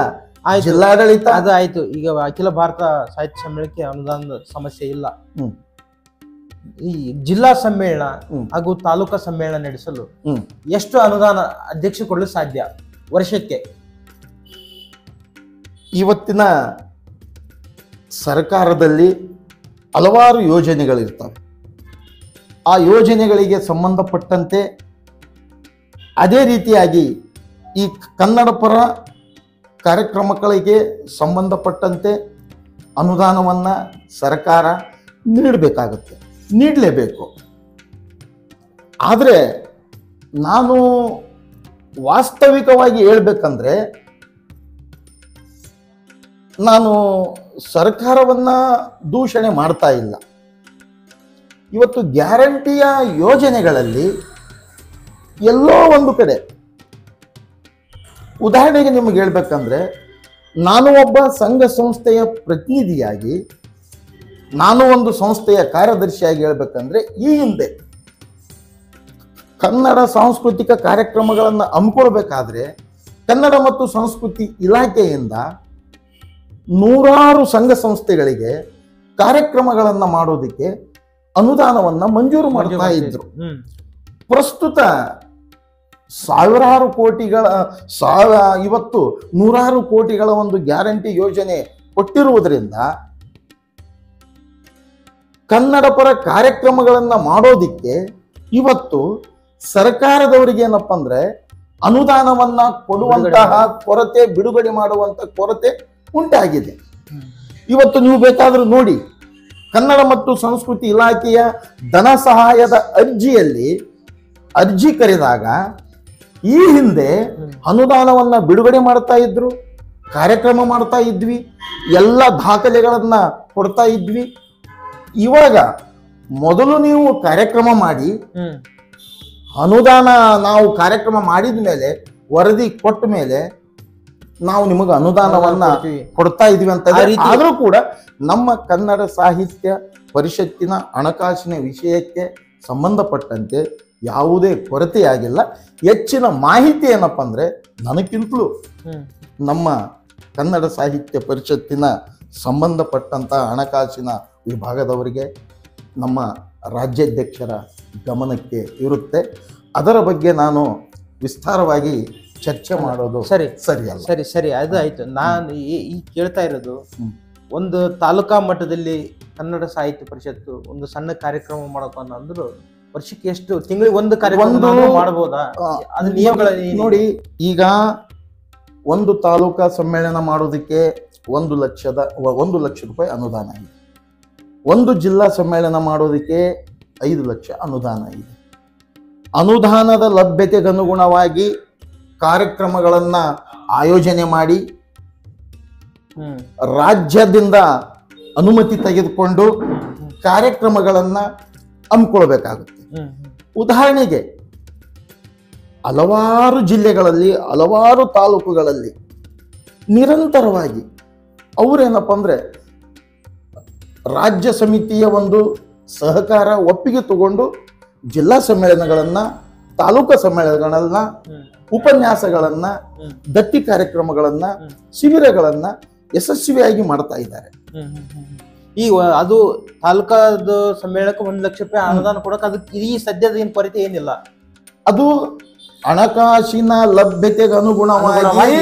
ಜಿಲ್ಲಾಡಳಿತ ಅದು ಆಯ್ತು. ಈಗ ಅಖಿಲ ಭಾರತ ಸಾಹಿತ್ಯ ಸಮ್ಮೇಳನಕ್ಕೆ ಅನುದಾನದ ಸಮಸ್ಯೆ ಇಲ್ಲ. ಈ ಜಿಲ್ಲಾ ಸಮ್ಮೇಳನ ಹಾಗೂ ತಾಲೂಕಾ ಸಮ್ಮೇಳನ ನಡೆಸಲು ಎಷ್ಟು ಅನುದಾನ ಅಧ್ಯಕ್ಷ ಕೊಡಲು ಸಾಧ್ಯ ವರ್ಷಕ್ಕೆ? ಇವತ್ತಿನ ಸರ್ಕಾರದಲ್ಲಿ ಹಲವಾರು ಯೋಜನೆಗಳಿರ್ತವೆ. ಆ ಯೋಜನೆಗಳಿಗೆ ಸಂಬಂಧಪಟ್ಟಂತೆ ಅದೇ ರೀತಿಯಾಗಿ ಈ ಕನ್ನಡ ಪರ ಕಾರ್ಯಕ್ರಮಗಳಿಗೆ ಸಂಬಂಧಪಟ್ಟಂತೆ ಅನುದಾನವನ್ನು ಸರ್ಕಾರ ನೀಡಬೇಕಾಗುತ್ತೆ, ನೀಡಲೇಬೇಕು. ಆದರೆ ನಾನು ವಾಸ್ತವಿಕವಾಗಿ ಹೇಳ್ಬೇಕಂದ್ರೆ ನಾನು ಸರ್ಕಾರವನ್ನು ದೂಷಣೆ ಮಾಡ್ತಾ ಇಲ್ಲ. ಇವತ್ತು ಗ್ಯಾರಂಟಿಯ ಯೋಜನೆಗಳಲ್ಲಿ ಎಲ್ಲೋ ಒಂದು ಕಡೆ, ಉದಾಹರಣೆಗೆ ನಿಮಗೆ ಹೇಳ್ಬೇಕಂದ್ರೆ, ನಾನು ಒಬ್ಬ ಸಂಘ ಸಂಸ್ಥೆಯ ಪ್ರತಿನಿಧಿಯಾಗಿ, ನಾನು ಒಂದು ಸಂಸ್ಥೆಯ ಕಾರ್ಯದರ್ಶಿಯಾಗಿ ಹೇಳ್ಬೇಕಂದ್ರೆ, ಈ ಹಿಂದೆ ಕನ್ನಡ ಸಾಂಸ್ಕೃತಿಕ ಕಾರ್ಯಕ್ರಮಗಳನ್ನು ಹಮ್ಮಿಕೊಳ್ಬೇಕಾದ್ರೆ ಕನ್ನಡ ಮತ್ತು ಸಂಸ್ಕೃತಿ ಇಲಾಖೆಯಿಂದ ನೂರಾರು ಸಂಘ ಸಂಸ್ಥೆಗಳಿಗೆ ಕಾರ್ಯಕ್ರಮಗಳನ್ನು ಮಾಡೋದಕ್ಕೆ ಅನುದಾನವನ್ನು ಮಂಜೂರು ಮಾಡ್ತಾ ಇದ್ರು. ಪ್ರಸ್ತುತ ಸಾವಿರಾರು ಕೋಟಿಗಳ ಇವತ್ತು ನೂರಾರು ಕೋಟಿಗಳ ಒಂದು ಗ್ಯಾರಂಟಿ ಯೋಜನೆ ಕೊಟ್ಟಿರುವುದರಿಂದ ಕನ್ನಡ ಪರ ಕಾರ್ಯಕ್ರಮಗಳನ್ನು ಮಾಡೋದಿಕ್ಕೆ ಇವತ್ತು ಸರ್ಕಾರದವರಿಗೆ ಏನಪ್ಪ ಅಂದ್ರೆ ಅನುದಾನವನ್ನ ಕೊಡುವಂತಹ ಕೊರತೆ, ಬಿಡುಗಡೆ ಮಾಡುವಂತ ಕೊರತೆ ಉಂಟಾಗಿದೆ. ಇವತ್ತು ನೀವು ಬೇಕಾದ್ರೂ ನೋಡಿ, ಕನ್ನಡ ಮತ್ತು ಸಂಸ್ಕೃತಿ ಇಲಾಖೆಯ ಧನ ಸಹಾಯದ ಅರ್ಜಿ ಕರೆದಾಗ ಈ ಹಿಂದೆ ಅನುದಾನವನ್ನ ಬಿಡುಗಡೆ ಮಾಡ್ತಾ ಇದ್ರು, ಕಾರ್ಯಕ್ರಮ ಮಾಡ್ತಾ ಇದ್ವಿ, ಎಲ್ಲ ದಾಖಲೆಗಳನ್ನ ಕೊಡ್ತಾ ಇದ್ವಿ. ಇವಾಗ ಮೊದಲು ನೀವು ಕಾರ್ಯಕ್ರಮ ಮಾಡಿ, ಅನುದಾನ ನಾವು ಕಾರ್ಯಕ್ರಮ ಮಾಡಿದ ಮೇಲೆ, ವರದಿ ಕೊಟ್ಟ ಮೇಲೆ ನಾವು ನಿಮಗೆ ಅನುದಾನವನ್ನ ಕೊಡ್ತಾ ಇದೀವಿ ಅಂತ. ಆದ್ರೂ ಕೂಡ ನಮ್ಮ ಕನ್ನಡ ಸಾಹಿತ್ಯ ಪರಿಷತ್ತಿನ ಹಣಕಾಸಿನ ವಿಷಯಕ್ಕೆ ಸಂಬಂಧಪಟ್ಟಂತೆ ಯಾವುದೇ ಕೊರತೆಯಾಗಿಲ್ಲ. ಹೆಚ್ಚಿನ ಮಾಹಿತಿ ಏನಪ್ಪ ಅಂದರೆ ನನಗಿಂತಲೂ ನಮ್ಮ ಕನ್ನಡ ಸಾಹಿತ್ಯ ಪರಿಷತ್ತಿನ ಸಂಬಂಧಪಟ್ಟಂಥ ಹಣಕಾಸಿನ ವಿಭಾಗದವರಿಗೆ ನಮ್ಮ ರಾಜ್ಯಾಧ್ಯಕ್ಷರ ಗಮನಕ್ಕೆ ಇರುತ್ತೆ. ಅದರ ಬಗ್ಗೆ ನಾನು ವಿಸ್ತಾರವಾಗಿ ಚರ್ಚೆ ಮಾಡೋದು ಸರಿಯಲ್ಲ. ಸರಿ ಅದು ಆಯ್ತು. ನಾನು ಈ ಕೇಳ್ತಾ ಇರೋದು, ಒಂದು ತಾಲೂಕಾ ಮಟ್ಟದಲ್ಲಿ ಕನ್ನಡ ಸಾಹಿತ್ಯ ಪರಿಷತ್ತು ಒಂದು ಸಣ್ಣ ಕಾರ್ಯಕ್ರಮ ಮಾಡಬೇಕು ಅನ್ನೋದು ವರ್ಷಕ್ಕೆ ಎಷ್ಟು, ತಿಂಗಳಿಗೆ ಒಂದು ಕಾರ್ಯಕ್ರಮ ಮಾಡಬಹುದಾ? ಅದು ನಿಯಮಗಳ ನೋಡಿ, ಈಗ ಒಂದು ತಾಲೂಕಾ ಸಮ್ಮೇಳನ ಮಾಡೋದಕ್ಕೆ 1 ಲಕ್ಷ ರೂಪಾಯಿ ಅನುದಾನ ಇದೆ. ಒಂದು ಜಿಲ್ಲಾ ಸಮ್ಮೇಳನ ಮಾಡೋದಕ್ಕೆ 5 ಲಕ್ಷ ಅನುದಾನ ಇದೆ. ಅನುದಾನದ ಲಭ್ಯತೆಗನುಗುಣವಾಗಿ ಕಾರ್ಯಕ್ರಮಗಳನ್ನು ಆಯೋಜನೆ ಮಾಡಿ ರಾಜ್ಯದಿಂದ ಅನುಮತಿ ತೆಗೆದುಕೊಂಡು ಕಾರ್ಯಕ್ರಮಗಳನ್ನು ಹಮ್ಮಿಕೊಳ್ಬೇಕಾಗುತ್ತೆ. ಉದಾಹರಣೆಗೆ ಹಲವಾರು ಜಿಲ್ಲೆಗಳಲ್ಲಿ, ಹಲವಾರು ತಾಲೂಕುಗಳಲ್ಲಿ ನಿರಂತರವಾಗಿ ಅವರೇನಪ್ಪ ಅಂದರೆ ರಾಜ್ಯ ಸಮಿತಿಯ ಒಂದು ಸಹಕಾರ ಒಪ್ಪಿಗೆ ತಗೊಂಡು ಜಿಲ್ಲಾ ಸಮ್ಮೇಳನಗಳನ್ನು, ತಾಲೂಕಾ ಸಮ್ಮೇಳನಗಳನ್ನು, ಉಪನ್ಯಾಸಗಳನ್ನು, ದತ್ತಿ ಕಾರ್ಯಕ್ರಮಗಳನ್ನು, ಶಿಬಿರಗಳನ್ನು ಯಶಸ್ವಿಯಾಗಿ ಮಾಡ್ತಾ ಇದ್ದಾರೆ. ಈಗ ಅದು ತಾಲೂಕಾದ ಸಮ್ಮೇಳನಕ್ಕೆ 1 ಲಕ್ಷ ರೂಪಾಯಿ ಅನುದಾನ ಕೊಡಕ್ಕೆ ಅದಕ್ಕೆ ಈ ಸದ್ಯದ ಏನು ಕೊರತೆ ಏನಿಲ್ಲ. ಅದು ಹಣಕಾಸಿನ ಲಭ್ಯತೆಗೆ ಅನುಗುಣವಾಗಿ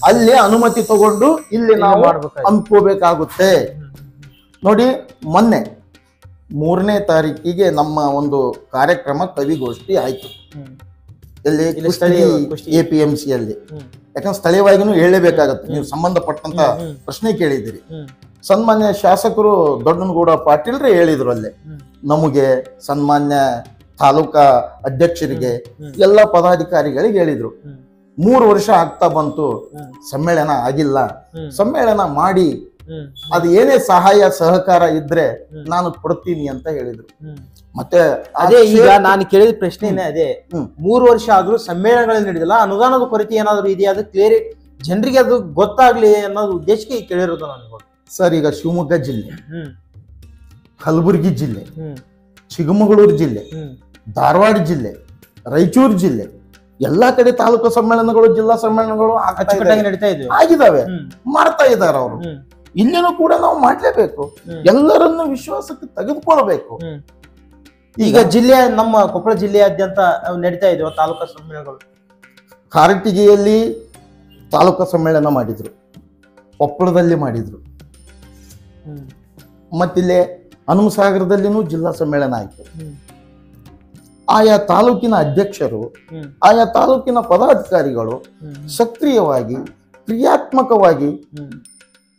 ಅಲ್ಲಿ ಅನುಮತಿ ತಗೊಂಡು ಇಲ್ಲಿ ನಾವು ಹಮ್ಮಿಕೋಬೇಕಾಗುತ್ತೆ. ನೋಡಿ, ಮೊನ್ನೆ 3ನೇ ತಾರೀಕಿಗೆ ನಮ್ಮ ಒಂದು ಕಾರ್ಯಕ್ರಮ ಕವಿಗೋಷ್ಠಿ ಆಯ್ತು. ಇಲ್ಲಿ APMC ಅಲ್ಲಿ. ಯಾಕಂದ್ರೆ ಸ್ಥಳೀಯವಾಗಿನೂ ಹೇಳಲೇಬೇಕಾಗತ್ತೆ, ನೀವು ಸಂಬಂಧಪಟ್ಟಂತ ಪ್ರಶ್ನೆ ಕೇಳಿದಿರಿ. ಸನ್ಮಾನ್ಯ ಶಾಸಕರು ದೊಡ್ಡನಗೌಡ ಪಾಟೀಲ್ರೇ ಹೇಳಿದ್ರು ಅಲ್ಲೇ, ನಮಗೆ ಸನ್ಮಾನ್ಯ ತಾಲೂಕಾ ಅಧ್ಯಕ್ಷರಿಗೆ ಎಲ್ಲ ಪದಾಧಿಕಾರಿಗಳಿಗೆ ಹೇಳಿದ್ರು, 3 ವರ್ಷ ಆಗ್ತಾ ಬಂತು, ಸಮ್ಮೇಳನ ಆಗಿಲ್ಲ, ಸಮ್ಮೇಳನ ಮಾಡಿ ಅದು ಏನೇ ಸಹಾಯ ಸಹಕಾರ ಇದ್ರೆ ನಾನು ಕೊಡ್ತೀನಿ ಅಂತ ಹೇಳಿದ್ರು. ಮತ್ತೆ ಅದೇ ಈಗ ನಾನು ಕೇಳಿದ ಪ್ರಶ್ನೆನೇ ಅದೇ, 3 ವರ್ಷ ಆದ್ರೂ ಸಮ್ಮೇಳನಗಳಲ್ಲಿ ನಡೆದಿಲ್ಲ, ಅನುದಾನದ ಕೊರತೆ ಏನಾದ್ರು ಇದೆಯಾ, ಅದು ಕ್ಲಿಯರ್ ಜನರಿಗೆ ಅದು ಗೊತ್ತಾಗ್ಲಿ ಅನ್ನೋದು ಉದ್ದೇಶಕ್ಕೆ ಕೇಳಿರೋದು ನಾನು. ಸರ್, ಈಗ ಶಿವಮೊಗ್ಗ ಜಿಲ್ಲೆ, ಕಲಬುರಗಿ ಜಿಲ್ಲೆ, ಚಿಕ್ಕಮಗಳೂರು ಜಿಲ್ಲೆ, ಧಾರವಾಡ ಜಿಲ್ಲೆ, ರಾಯಚೂರು ಜಿಲ್ಲೆ, ಎಲ್ಲಾ ಕಡೆ ತಾಲೂಕು ಸಮ್ಮೇಳನಗಳು, ಜಿಲ್ಲಾ ಸಮ್ಮೇಳನಗಳು ನಡೀತಾ ಇದ್ವಿ, ಆಗಿದಾವೆ, ಮಾಡ್ತಾ ಇದ್ದಾರೆ ಅವರು. ಇಲ್ಲಿನೂ ಕೂಡ ನಾವು ಮಾಡ್ಲೇಬೇಕು, ಎಲ್ಲರನ್ನು ವಿಶ್ವಾಸಕ್ಕೆ ತೆಗೆದುಕೊಳ್ಬೇಕು. ಈಗ ಜಿಲ್ಲೆಯ ನಮ್ಮ ಕೊಪ್ಪಳ ಜಿಲ್ಲೆಯಾದ್ಯಂತ ನಡೀತಾ ಇದ್ವು ತಾಲೂಕಾ ಸಮ್ಮೇಳನಗಳು. ಕಾರಟಗಿಯಲ್ಲಿ ತಾಲೂಕಾ ಸಮ್ಮೇಳನ ಮಾಡಿದ್ರು, ಕೊಪ್ಪಳದಲ್ಲಿ ಮಾಡಿದ್ರು, ಮತ್ತಿಲ್ಲೇ ಹನುಮಸಾಗರದಲ್ಲಿನೂ ಜಿಲ್ಲಾ ಸಮ್ಮೇಳನ ಆಯ್ತು. ಆಯಾ ತಾಲೂಕಿನ ಅಧ್ಯಕ್ಷರು, ಆಯಾ ತಾಲೂಕಿನ ಪದಾಧಿಕಾರಿಗಳು ಸಕ್ರಿಯವಾಗಿ, ಕ್ರಿಯಾತ್ಮಕವಾಗಿ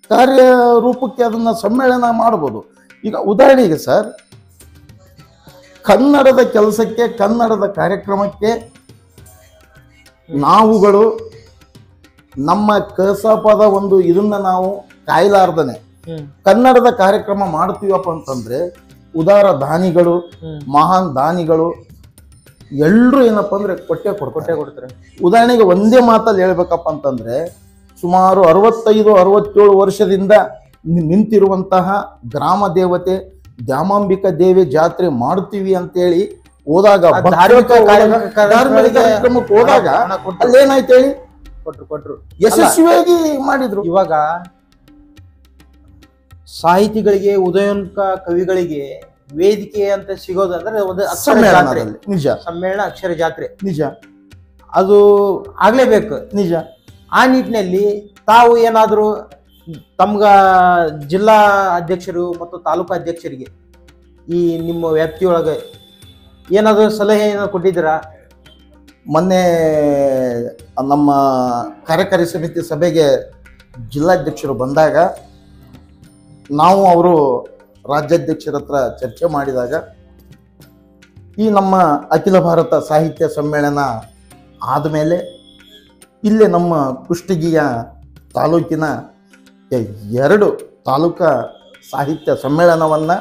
ಕಾರ್ಯರೂಪಕ್ಕೆ ಅದನ್ನ ಸಮ್ಮೇಳನ ಮಾಡಬಹುದು. ಈಗ ಉದಾಹರಣೆಗೆ ಸರ್, ಕನ್ನಡದ ಕೆಲಸಕ್ಕೆ, ಕನ್ನಡದ ಕಾರ್ಯಕ್ರಮಕ್ಕೆ ನಾವುಗಳು ನಮ್ಮ ಕಸಪದ ಒಂದು ಇದನ್ನ ನಾವು ಕಾಯ್ಲಾರ್ದನೆ ಕನ್ನಡದ ಕಾರ್ಯಕ್ರಮ ಮಾಡ್ತೀವಪ್ಪ ಅಂತಂದ್ರೆ, ಉದಾರ ದಾನಿಗಳು, ಮಹಾನ್ ದಾನಿಗಳು ಎಲ್ರು ಏನಪ್ಪ ಅಂದ್ರೆ ಕೊಟ್ಟೆ ಕೊಡ್ತಾರೆ. ಉದಾಹರಣೆಗೆ ಒಂದೇ ಮಾತಲ್ಲಿ ಹೇಳ್ಬೇಕಪ್ಪ ಅಂತಂದ್ರೆ, ಸುಮಾರು 65-67 ವರ್ಷದಿಂದ ನಿಂತಿರುವಂತಹ ಗ್ರಾಮ ದೇವತೆ ದ್ಯಾಮಾಂಬಿಕಾ ದೇವಿ ಜಾತ್ರೆ ಮಾಡ್ತೀವಿ ಅಂತೇಳಿ ಹೋದಾಗ, ಧಾರ್ಮಿಕ ಕಾರ್ಯಕ್ರಮಕ್ಕೆ ಹೋದಾಗ ಅಲ್ಲೇನಾಯ್ತು ಹೇಳಿ, ಕೊಟ್ರು ಯಶಸ್ವಿಯಾಗಿ ಮಾಡಿದ್ರು. ಇವಾಗ ಸಾಹಿತಿಗಳಿಗೆ, ಉದಯೋನ್ಮುಖ ಕವಿಗಳಿಗೆ ವೇದಿಕೆ ಅಂತ ಸಿಗೋದಂದ್ರೆ ಒಂದು ನಿಜ, ಸಮ್ಮೇಳನ, ಅಕ್ಷರ ಜಾತ್ರೆ ನಿಜ, ಅದು ಆಗ್ಲೇಬೇಕು ನಿಜ. ಆ ನಿಟ್ಟಿನಲ್ಲಿ ತಾವು ಏನಾದರೂ ತಮ್ಗ ಜಿಲ್ಲಾ ಅಧ್ಯಕ್ಷರು ಮತ್ತು ತಾಲೂಕಾ ಅಧ್ಯಕ್ಷರಿಗೆ ಈ ನಿಮ್ಮ ವ್ಯಾಪ್ತಿಯೊಳಗೆ ಏನಾದರೂ ಸಲಹೆ ಏನಾದ್ರು ಕೊಟ್ಟಿದ್ದೀರಾ? ಮೊನ್ನೆ ನಮ್ಮ ಕಾರ್ಯಕಾರಿ ಸಮಿತಿ ಸಭೆಗೆ ಜಿಲ್ಲಾಧ್ಯಕ್ಷರು ಬಂದಾಗ ನಾವು ಅವರು ರಾಜ್ಯಾಧ್ಯಕ್ಷರ ಹತ್ರ ಚರ್ಚೆ ಮಾಡಿದಾಗ, ಈ ನಮ್ಮ ಅಖಿಲ ಭಾರತ ಸಾಹಿತ್ಯ ಸಮ್ಮೇಳನ ಆದಮೇಲೆ ಇಲ್ಲೇ ನಮ್ಮ ಕುಷ್ಟಗಿಯ ತಾಲೂಕಿನ 2 ತಾಲೂಕಾ ಸಾಹಿತ್ಯ ಸಮ್ಮೇಳನವನ್ನು,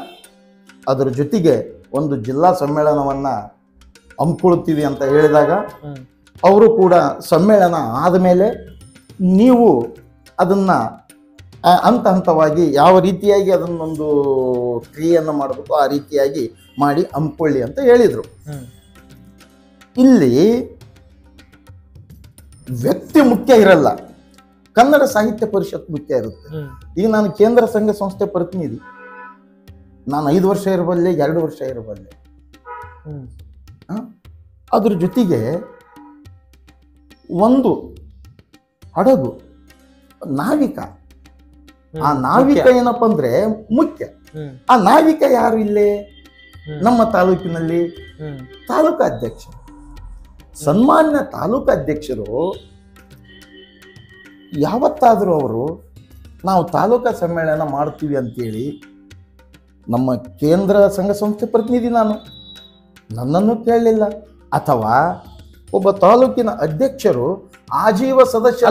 ಅದರ ಜೊತೆಗೆ ಒಂದು ಜಿಲ್ಲಾ ಸಮ್ಮೇಳನವನ್ನು ಹಮ್ಮಿಕೊಳ್ತೀವಿ ಅಂತ ಹೇಳಿದಾಗ, ಅವರು ಕೂಡ ಸಮ್ಮೇಳನ ಆದಮೇಲೆ ನೀವು ಅದನ್ನು ಹಂತ ಹಂತವಾಗಿ ಯಾವ ರೀತಿಯಾಗಿ ಅದನ್ನೊಂದು ಕ್ರಿಯೆಯನ್ನು ಮಾಡಬೇಕು ಆ ರೀತಿಯಾಗಿ ಮಾಡಿ ಹಮ್ಮಿಕೊಳ್ಳಿ ಅಂತ ಹೇಳಿದರು. ಇಲ್ಲಿ ವ್ಯಕ್ತಿ ಮುಖ್ಯ ಇರಲ್ಲ, ಕನ್ನಡ ಸಾಹಿತ್ಯ ಪರಿಷತ್ ಮುಖ್ಯ ಇರುತ್ತೆ. ಈಗ ನಾನು ಕೇಂದ್ರ ಸಂಘ ಸಂಸ್ಥೆ ಪ್ರತಿನಿಧಿ, ನಾನು 5 ವರ್ಷ ಇರಬಲ್ಲೆ, 2 ವರ್ಷ ಇರಬಲ್ಲೆ. ಅದ್ರ ಜೊತೆಗೆ ಒಂದು ಹಡಗು ನಾವಿಕ, ಆ ನಾವಿಕ ಏನಪ್ಪ ಅಂದ್ರೆ ಮುಖ್ಯ. ಆ ನಾವಿಕ ಯಾರು ಇಲ್ಲೇ ನಮ್ಮ ತಾಲೂಕಿನಲ್ಲಿ? ತಾಲೂಕು ಅಧ್ಯಕ್ಷ, ಸನ್ಮಾನ್ಯ ತಾಲೂಕು ಅಧ್ಯಕ್ಷರು. ಯಾವತ್ತಾದರೂ ಅವರು ನಾವು ತಾಲೂಕಾ ಸಮ್ಮೇಳನ ಮಾಡ್ತೀವಿ ಅಂತೇಳಿ, ನಮ್ಮ ಕೇಂದ್ರ ಸಂಘ ಸಂಸ್ಥೆ ಪ್ರತಿನಿಧಿ ನಾನು, ನನ್ನನ್ನು ಕೇಳಲಿಲ್ಲ. ಅಥವಾ ಒಬ್ಬ ತಾಲೂಕಿನ ಅಧ್ಯಕ್ಷರು ಆಜೀವ ಸದಸ್ಯ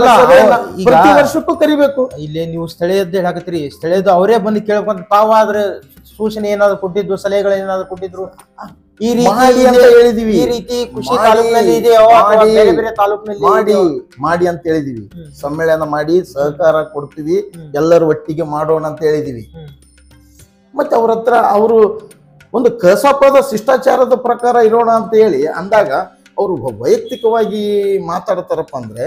ಪ್ರತಿ ವರ್ಷಕ್ಕೂ ಕರಿಬೇಕು. ಇಲ್ಲಿ ನೀವು ಸ್ಥಳೀಯದ್ದು ಹೇಳಕತ್ತೀರಿ, ಸ್ಥಳೀಯದ್ದು ಅವರೇ ಬಂದು ಕೇಳ್ಕೊಂತ ತಾವಾದ್ರೆ ಸೂಚನೆ ಏನಾದ್ರು ಕೊಟ್ಟಿದ್ದು, ಸಲಹೆಗಳು ಏನಾದ್ರು ಕೊಟ್ಟಿದ್ರು, ಈ ರೀತಿ ಕೃಷಿ ತಾಲೂಕಿನಲ್ಲಿ ಇದೆಯೋ ಬೇರೆ ಬೇರೆ ತಾಲೂಕಿನಲ್ಲಿ ಮಾಡಿ ಅಂತ ಹೇಳಿದೀವಿ. ಸಮ್ಮೇಳನ ಮಾಡಿ ಸಹಕಾರ ಕೊಡ್ತೀವಿ, ಎಲ್ಲರೂ ಒಟ್ಟಿಗೆ ಮಾಡೋಣ ಅಂತ ಹೇಳಿದೀವಿ. ಮತ್ತೆ ಅವ್ರ ಹತ್ರ ಅವರು ಒಂದು ಕಸಪದ ಶಿಷ್ಟಾಚಾರದ ಪ್ರಕಾರ ಇರೋಣ ಅಂತ ಹೇಳಿ ಅಂದಾಗ ಅವರು ವೈಯಕ್ತಿಕವಾಗಿ ಮಾತಾಡ್ತಾರಪ್ಪ ಅಂದ್ರೆ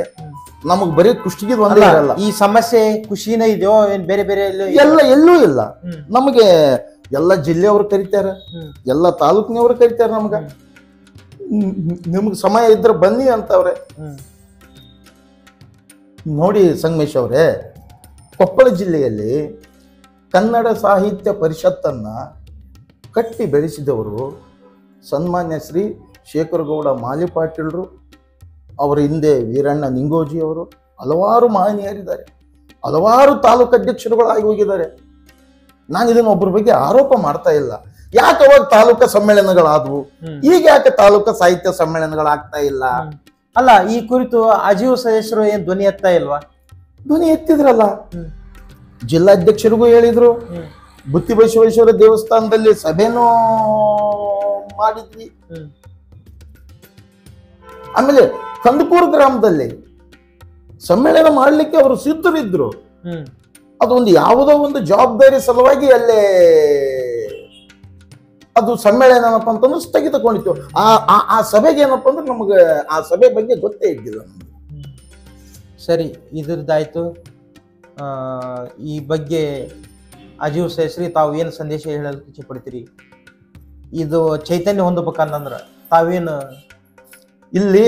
ನಮಗ್ ಬರೀ ಕುಷ್ಟಿಗೆ ಒಂದೇ ಇರಲ್ಲ. ಈ ಸಮಸ್ಯೆ ಖುಷಿನ ಇದೆಯೋ ಏನ್ ಬೇರೆ ಬೇರೆ ಎಲ್ಲೂ ಇಲ್ಲ. ನಮಗೆ ಎಲ್ಲ ಜಿಲ್ಲೆಯವರು ಕರಿತಾರೆ, ಎಲ್ಲ ತಾಲೂಕಿನವರು ಕರಿತಾರೆ. ನಮ್ಗ ನಿಮ್ಗೆ ಸಮಯ ಇದ್ರೆ ಬನ್ನಿ ಅಂತವ್ರೆ. ನೋಡಿ ಸಂಗಮೇಶ್ ಅವರೇ, ಕೊಪ್ಪಳ ಜಿಲ್ಲೆಯಲ್ಲಿ ಕನ್ನಡ ಸಾಹಿತ್ಯ ಪರಿಷತ್ತನ್ನ ಕಟ್ಟಿ ಬೆಳೆಸಿದವರು ಸನ್ಮಾನ್ಯ ಶ್ರೀ ಶೇಖರಗೌಡ ಮಾಲಿಪಾಟೀಲ್ರು, ಅವರ ಹಿಂದೆ ವೀರಣ್ಣ ನಿಂಗೋಜಿ ಅವರು, ಹಲವಾರು ಮಹನೀಯರಿದ್ದಾರೆ, ಹಲವಾರು ತಾಲೂಕು ಅಧ್ಯಕ್ಷರುಗಳಾಗಿ ಹೋಗಿದ್ದಾರೆ. ನಾನು ಇದನ್ನ ಒಬ್ಬರ ಬಗ್ಗೆ ಆರೋಪ ಮಾಡ್ತಾ ಇಲ್ಲ. ಯಾಕೆ ಅವಾಗ ತಾಲೂಕಾ ಸಮ್ಮೇಳನಗಳಾದವು, ಈಗ ಯಾಕೆ ತಾಲೂಕಾ ಸಾಹಿತ್ಯ ಸಮ್ಮೇಳನಗಳಾಗ್ತಾ ಇಲ್ಲ? ಅಲ್ಲ, ಈ ಕುರಿತು ಅಜೀವ ಸದಸ್ಯರು ಏನ್ ಧ್ವನಿ ಎತ್ತಾ ಇಲ್ವಾ? ಧ್ವನಿ ಎತ್ತಿದ್ರಲ್ಲ, ಜಿಲ್ಲಾಧ್ಯಕ್ಷರಿಗೂ ಹೇಳಿದ್ರು. ಬುತ್ತಿ ಬಸವೇಶ್ವರ ದೇವಸ್ಥಾನದಲ್ಲಿ ಸಭೆನೂ ಮಾಡಿದ್ವಿ. ಆಮೇಲೆ ಕಂದಕೂರು ಗ್ರಾಮದಲ್ಲಿ ಸಮ್ಮೇಳನ ಮಾಡ್ಲಿಕ್ಕೆ ಅವರು ಸಿದ್ಧರಿದ್ರು. ಅದೊಂದು ಯಾವುದೋ ಒಂದು ಜವಾಬ್ದಾರಿ ಸಲುವಾಗಿ ಅಲ್ಲೇ ಅದು ಸಮ್ಮೇಳನ ಏನಪ್ಪ ಅಂತಂದ್ರೆ ಸ್ಥಗಿತಗೊಂಡಿತ್ತು. ಆ ಸಭೆಗೆ ಏನಪ್ಪ ಅಂದ್ರೆ ನಮಗೆ ಆ ಸಭೆ ಬಗ್ಗೆ ಗೊತ್ತೇ ಇದ್ದಿಲ್ಲ. ಸರಿ, ಇದ್ರದ್ದಾಯ್ತು. ಈ ಬಗ್ಗೆ ಅಜೀವ್ ಸದಸ್ಯರಿ ತಾವು ಏನು ಸಂದೇಶ ಹೇಳಲು ಇಚ್ಛೆ ಪಡ್ತೀರಿ? ಇದು ಚೈತನ್ಯ ಹೊಂದಬೇಕಂದ್ರೆ ತಾವೇನು? ಇಲ್ಲಿ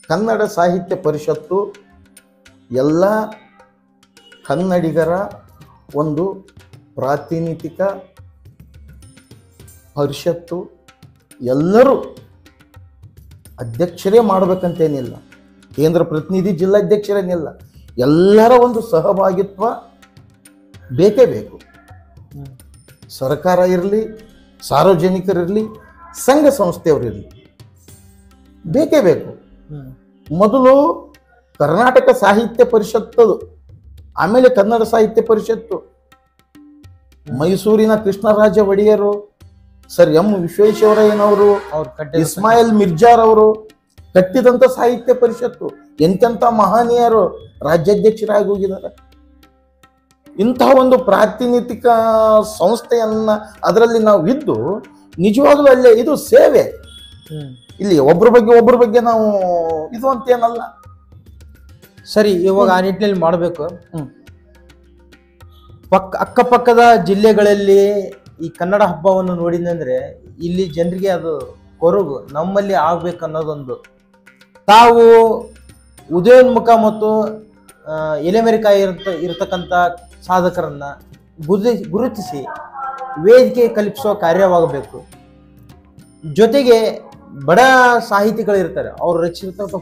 ಕನ್ನಡ ಸಾಹಿತ್ಯ ಪರಿಷತ್ತು ಎಲ್ಲ ಕನ್ನಡಿಗರ ಒಂದು ಪ್ರಾತಿನಿಧಿಕ ಪರಿಷತ್ತು. ಎಲ್ಲರೂ ಅಧ್ಯಕ್ಷರೇ ಮಾಡಬೇಕಂತೇನಿಲ್ಲ, ಕೇಂದ್ರ ಪ್ರತಿನಿಧಿ ಜಿಲ್ಲಾಧ್ಯಕ್ಷರೇನಿಲ್ಲ, ಎಲ್ಲರ ಒಂದು ಸಹಭಾಗಿತ್ವ ಬೇಕೇ ಬೇಕು. ಸರ್ಕಾರ ಇರಲಿ, ಸಾರ್ವಜನಿಕರಿರಲಿ, ಸಂಘ ಸಂಸ್ಥೆಯವರಿರಲಿ, ಬೇಕೇ ಬೇಕು. ಮೊದಲು ಕರ್ನಾಟಕ ಸಾಹಿತ್ಯ ಪರಿಷತ್ತು, ಆಮೇಲೆ ಕನ್ನಡ ಸಾಹಿತ್ಯ ಪರಿಷತ್ತು. ಮೈಸೂರಿನ ಕೃಷ್ಣರಾಜ ಒಡೆಯರು, ಸರ್ ಎಂ ವಿಶ್ವೇಶ್ವರಯ್ಯನವರು, ಇಸ್ಮಾಯಿಲ್ ಮಿರ್ಜಾರ್ ಅವರು ಕಟ್ಟಿದಂತ ಸಾಹಿತ್ಯ ಪರಿಷತ್ತು. ಎಂತೆಂಥ ಮಹನೀಯರು ರಾಜ್ಯಾಧ್ಯಕ್ಷರಾಗಿ ಹೋಗಿದ್ದಾರೆ. ಇಂತಹ ಒಂದು ಪ್ರಾತಿನಿಧಿಕ ಸಂಸ್ಥೆಯನ್ನ ಅದರಲ್ಲಿ ನಾವು ಇದ್ದು ನಿಜವಾಗ್ಲೂ ಅಲ್ಲೇ ಇದು ಸೇವೆ. ಇಲ್ಲಿ ಒಬ್ಬರ ಬಗ್ಗೆ ನಾವು ಇದು ಅಂತೇನಲ್ಲ. ಸರಿ, ಇವಾಗ ಆ ನಿಟ್ಟಿನಲ್ಲಿ ಮಾಡಬೇಕು. ಅಕ್ಕಪಕ್ಕದ ಜಿಲ್ಲೆಗಳಲ್ಲಿ ಈ ಕನ್ನಡ ಹಬ್ಬವನ್ನು ನೋಡಿದಂದ್ರೆ ಇಲ್ಲಿ ಜನರಿಗೆ ಅದು ಕೊರಗು, ನಮ್ಮಲ್ಲಿ ಆಗ್ಬೇಕು ಅನ್ನೋದೊಂದು. ತಾವು ಉದಯೋನ್ಮುಖ ಮತ್ತು ಎಲೆಮೆರಿಕಾಯಿ ಇರತಕ್ಕಂಥ ಸಾಧಕರನ್ನ ಗುರುತಿಸಿ ವೇದಿಕೆ ಕಲ್ಪಿಸುವ ಕಾರ್ಯವಾಗಬೇಕು. ಜೊತೆಗೆ ಬಡ ಸಾಹಿತಿಗಳಿರ್ತಾರೆ, ಅವರು ರಚಿಸಿರ್ತಕ್ಕಂಥ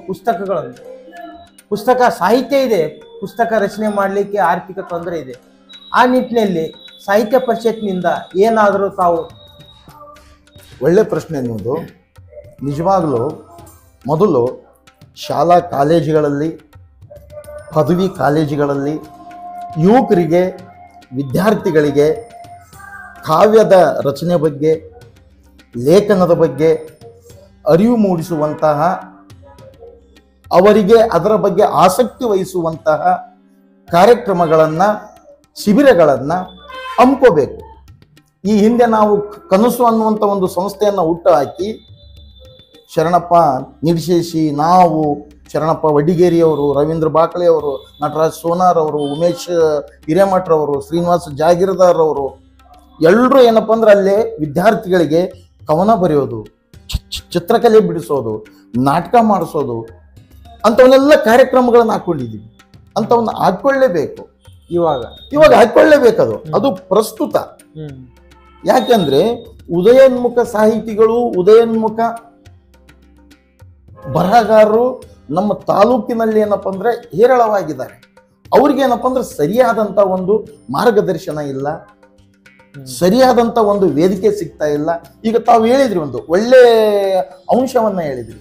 ಪುಸ್ತಕ ಸಾಹಿತ್ಯ ಇದೆ, ಪುಸ್ತಕ ರಚನೆ ಮಾಡಲಿಕ್ಕೆ ಆರ್ಥಿಕ ತೊಂದರೆ ಇದೆ. ಆ ನಿಟ್ಟಿನಲ್ಲಿ ಸಾಹಿತ್ಯ ಪರಿಷತ್ನಿಂದ ಏನಾದರೂ ತಾವು? ಒಳ್ಳೆ ಪ್ರಶ್ನೆ ನಿಮ್ಮದು. ನಿಜವಾಗ್ಲೂ ಮೊದಲು ಶಾಲಾ ಕಾಲೇಜುಗಳಲ್ಲಿ, ಪದವಿ ಕಾಲೇಜುಗಳಲ್ಲಿ ಯುವಕರಿಗೆ, ವಿದ್ಯಾರ್ಥಿಗಳಿಗೆ ಕಾವ್ಯದ ರಚನೆ ಬಗ್ಗೆ, ಲೇಖನದ ಬಗ್ಗೆ ಅರಿವು ಮೂಡಿಸುವಂತಹ, ಅವರಿಗೆ ಅದರ ಬಗ್ಗೆ ಆಸಕ್ತಿ ವಹಿಸುವಂತಹ ಕಾರ್ಯಕ್ರಮಗಳನ್ನ, ಶಿಬಿರಗಳನ್ನ ಹಮ್ಮಿಕೋಬೇಕು. ಈ ಹಿಂದೆ ನಾವು ಕನಸು ಅನ್ನುವಂಥ ಒಂದು ಸಂಸ್ಥೆಯನ್ನು ಹುಟ್ಟು ಹಾಕಿ ಶರಣಪ್ಪ ನಿಡಿಶೇಶಿ, ನಾವು, ಶರಣಪ್ಪ ವಡ್ಡಿಗೇರಿಯವರು, ರವೀಂದ್ರ ಬಾಕಳೆಯವರು, ನಟರಾಜ್ ಸೋನಾರ್ ಅವರು, ಉಮೇಶ್ ಹಿರೇಮಠರವರು, ಶ್ರೀನಿವಾಸ್ ಜಾಗೀರ್ದಾರ್ ಅವರು ಎಲ್ಲರೂ ಏನಪ್ಪ ಅಂದ್ರೆ ಅಲ್ಲೇ ವಿದ್ಯಾರ್ಥಿಗಳಿಗೆ ಕವನ ಬರೆಯೋದು, ಚಿತ್ರಕಲೆ ಬಿಡಿಸೋದು, ನಾಟಕ ಮಾಡಿಸೋದು ಅಂಥವನ್ನೆಲ್ಲ ಕಾರ್ಯಕ್ರಮಗಳನ್ನು ಹಾಕ್ಕೊಂಡಿದ್ದೀವಿ. ಅಂಥವನ್ನ ಹಾಕ್ಕೊಳ್ಳೇಬೇಕು. ಇವಾಗ ಹಾಕ್ಕೊಳ್ಳೇಬೇಕದು. ಅದು ಪ್ರಸ್ತುತ. ಯಾಕೆಂದ್ರೆ ಉದಯೋನ್ಮುಖ ಸಾಹಿತಿಗಳು, ಉದಯೋನ್ಮುಖ ಬರಹಗಾರರು ನಮ್ಮ ತಾಲೂಕಿನಲ್ಲಿ ಏನಪ್ಪ ಅಂದ್ರೆ ಹೇರಳವಾಗಿದ್ದಾರೆ. ಅವ್ರಿಗೇನಪ್ಪ ಅಂದ್ರೆ ಸರಿಯಾದಂಥ ಒಂದು ಮಾರ್ಗದರ್ಶನ ಇಲ್ಲ, ಸರಿಯಾದಂಥ ಒಂದು ವೇದಿಕೆ ಸಿಗ್ತಾ ಇಲ್ಲ. ಈಗ ತಾವು ಹೇಳಿದ್ರಿ, ಒಂದು ಒಳ್ಳೆ ಅಂಶವನ್ನ ಹೇಳಿದ್ರಿ.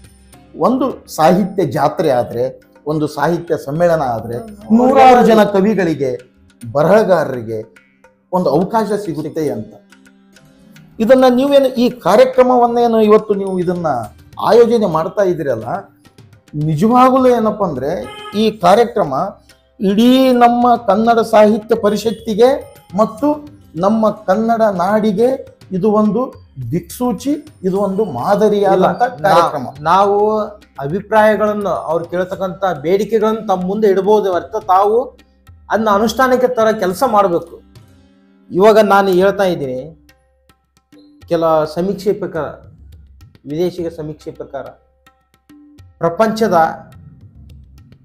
ಒಂದು ಸಾಹಿತ್ಯ ಜಾತ್ರೆ ಆದ್ರೆ, ಒಂದು ಸಾಹಿತ್ಯ ಸಮ್ಮೇಳನ ಆದ್ರೆ 100 ಜನ ಕವಿಗಳಿಗೆ, ಬರಹಗಾರರಿಗೆ ಒಂದು ಅವಕಾಶ ಸಿಗುತ್ತೆ ಅಂತ. ಇದನ್ನ ನೀವೇನು ಈ ಕಾರ್ಯಕ್ರಮವನ್ನೇನು ಇವತ್ತು ನೀವು ಇದನ್ನ ಆಯೋಜನೆ ಮಾಡ್ತಾ ಇದ್ದೀರಲ್ಲ, ನಿಜವಾಗಲೂ ಏನಪ್ಪ ಅಂದ್ರೆ ಈ ಕಾರ್ಯಕ್ರಮ ಇಡೀ ನಮ್ಮ ಕನ್ನಡ ಸಾಹಿತ್ಯ ಪರಿಷತ್ತಿಗೆ ಮತ್ತು ನಮ್ಮ ಕನ್ನಡ ನಾಡಿಗೆ ಇದು ಒಂದು ದಿಕ್ಸೂಚಿ, ಇದು ಒಂದು ಮಾದರಿಯಾದಂತ ಕಾರ್ಯಕ್ರಮ. ನಾವು ಅಭಿಪ್ರಾಯಗಳನ್ನು ಅವ್ರು ಕೇಳ್ತಕ್ಕಂಥ ಬೇಡಿಕೆಗಳನ್ನು ತಮ್ಮ ಮುಂದೆ ಇಡಬಹುದು ಹೊರತು ತಾವು ಅದನ್ನ ಅನುಷ್ಠಾನಕ್ಕೆ ತರ ಕೆಲಸ ಮಾಡಬೇಕು. ಇವಾಗ ನಾನು ಹೇಳ್ತಾ ಇದ್ದೀನಿ, ಕೆಲ ಸಮೀಕ್ಷೆ ಪ್ರಕಾರ, ವಿದೇಶಿಗ ಸಮೀಕ್ಷೆ ಪ್ರಕಾರ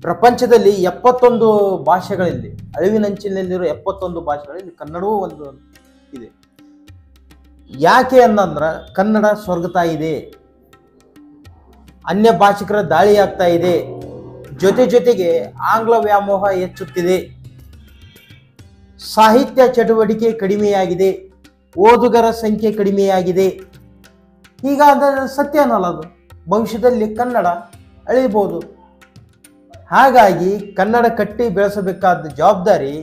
ಪ್ರಪಂಚದಲ್ಲಿ 71 ಭಾಷೆಗಳಲ್ಲಿ, ಅಳಿವಿನಂಚಿನಲ್ಲಿರೋ 71 ಭಾಷೆಗಳಲ್ಲಿ ಕನ್ನಡವೂ ಒಂದು ಇದೆ. ಯಾಕೆ ಅನ್ನಂದ್ರ ಕನ್ನಡ ಸ್ವರ್ಗತಾ ಇದೆ, ಅನ್ಯ ಭಾಷಿಕರ ದಾಳಿ ಆಗ್ತಾ ಇದೆ, ಜೊತೆಗೆ ಆಂಗ್ಲ ವ್ಯಾಮೋಹ ಹೆಚ್ಚುತ್ತಿದೆ, ಸಾಹಿತ್ಯ ಚಟುವಟಿಕೆ ಕಡಿಮೆಯಾಗಿದೆ, ಓದುಗರ ಸಂಖ್ಯೆ ಕಡಿಮೆಯಾಗಿದೆ. ಹೀಗಾದರೆ ಸತ್ಯ ಅನ್ನಲ್ಲ, ಅದು ಭವಿಷ್ಯದಲ್ಲಿ ಕನ್ನಡ ಅಳಿಬಹುದು. ಹಾಗಾಗಿ ಕನ್ನಡ ಕಟ್ಟಿ ಬೆಳೆಸಬೇಕಾದ ಜವಾಬ್ದಾರಿ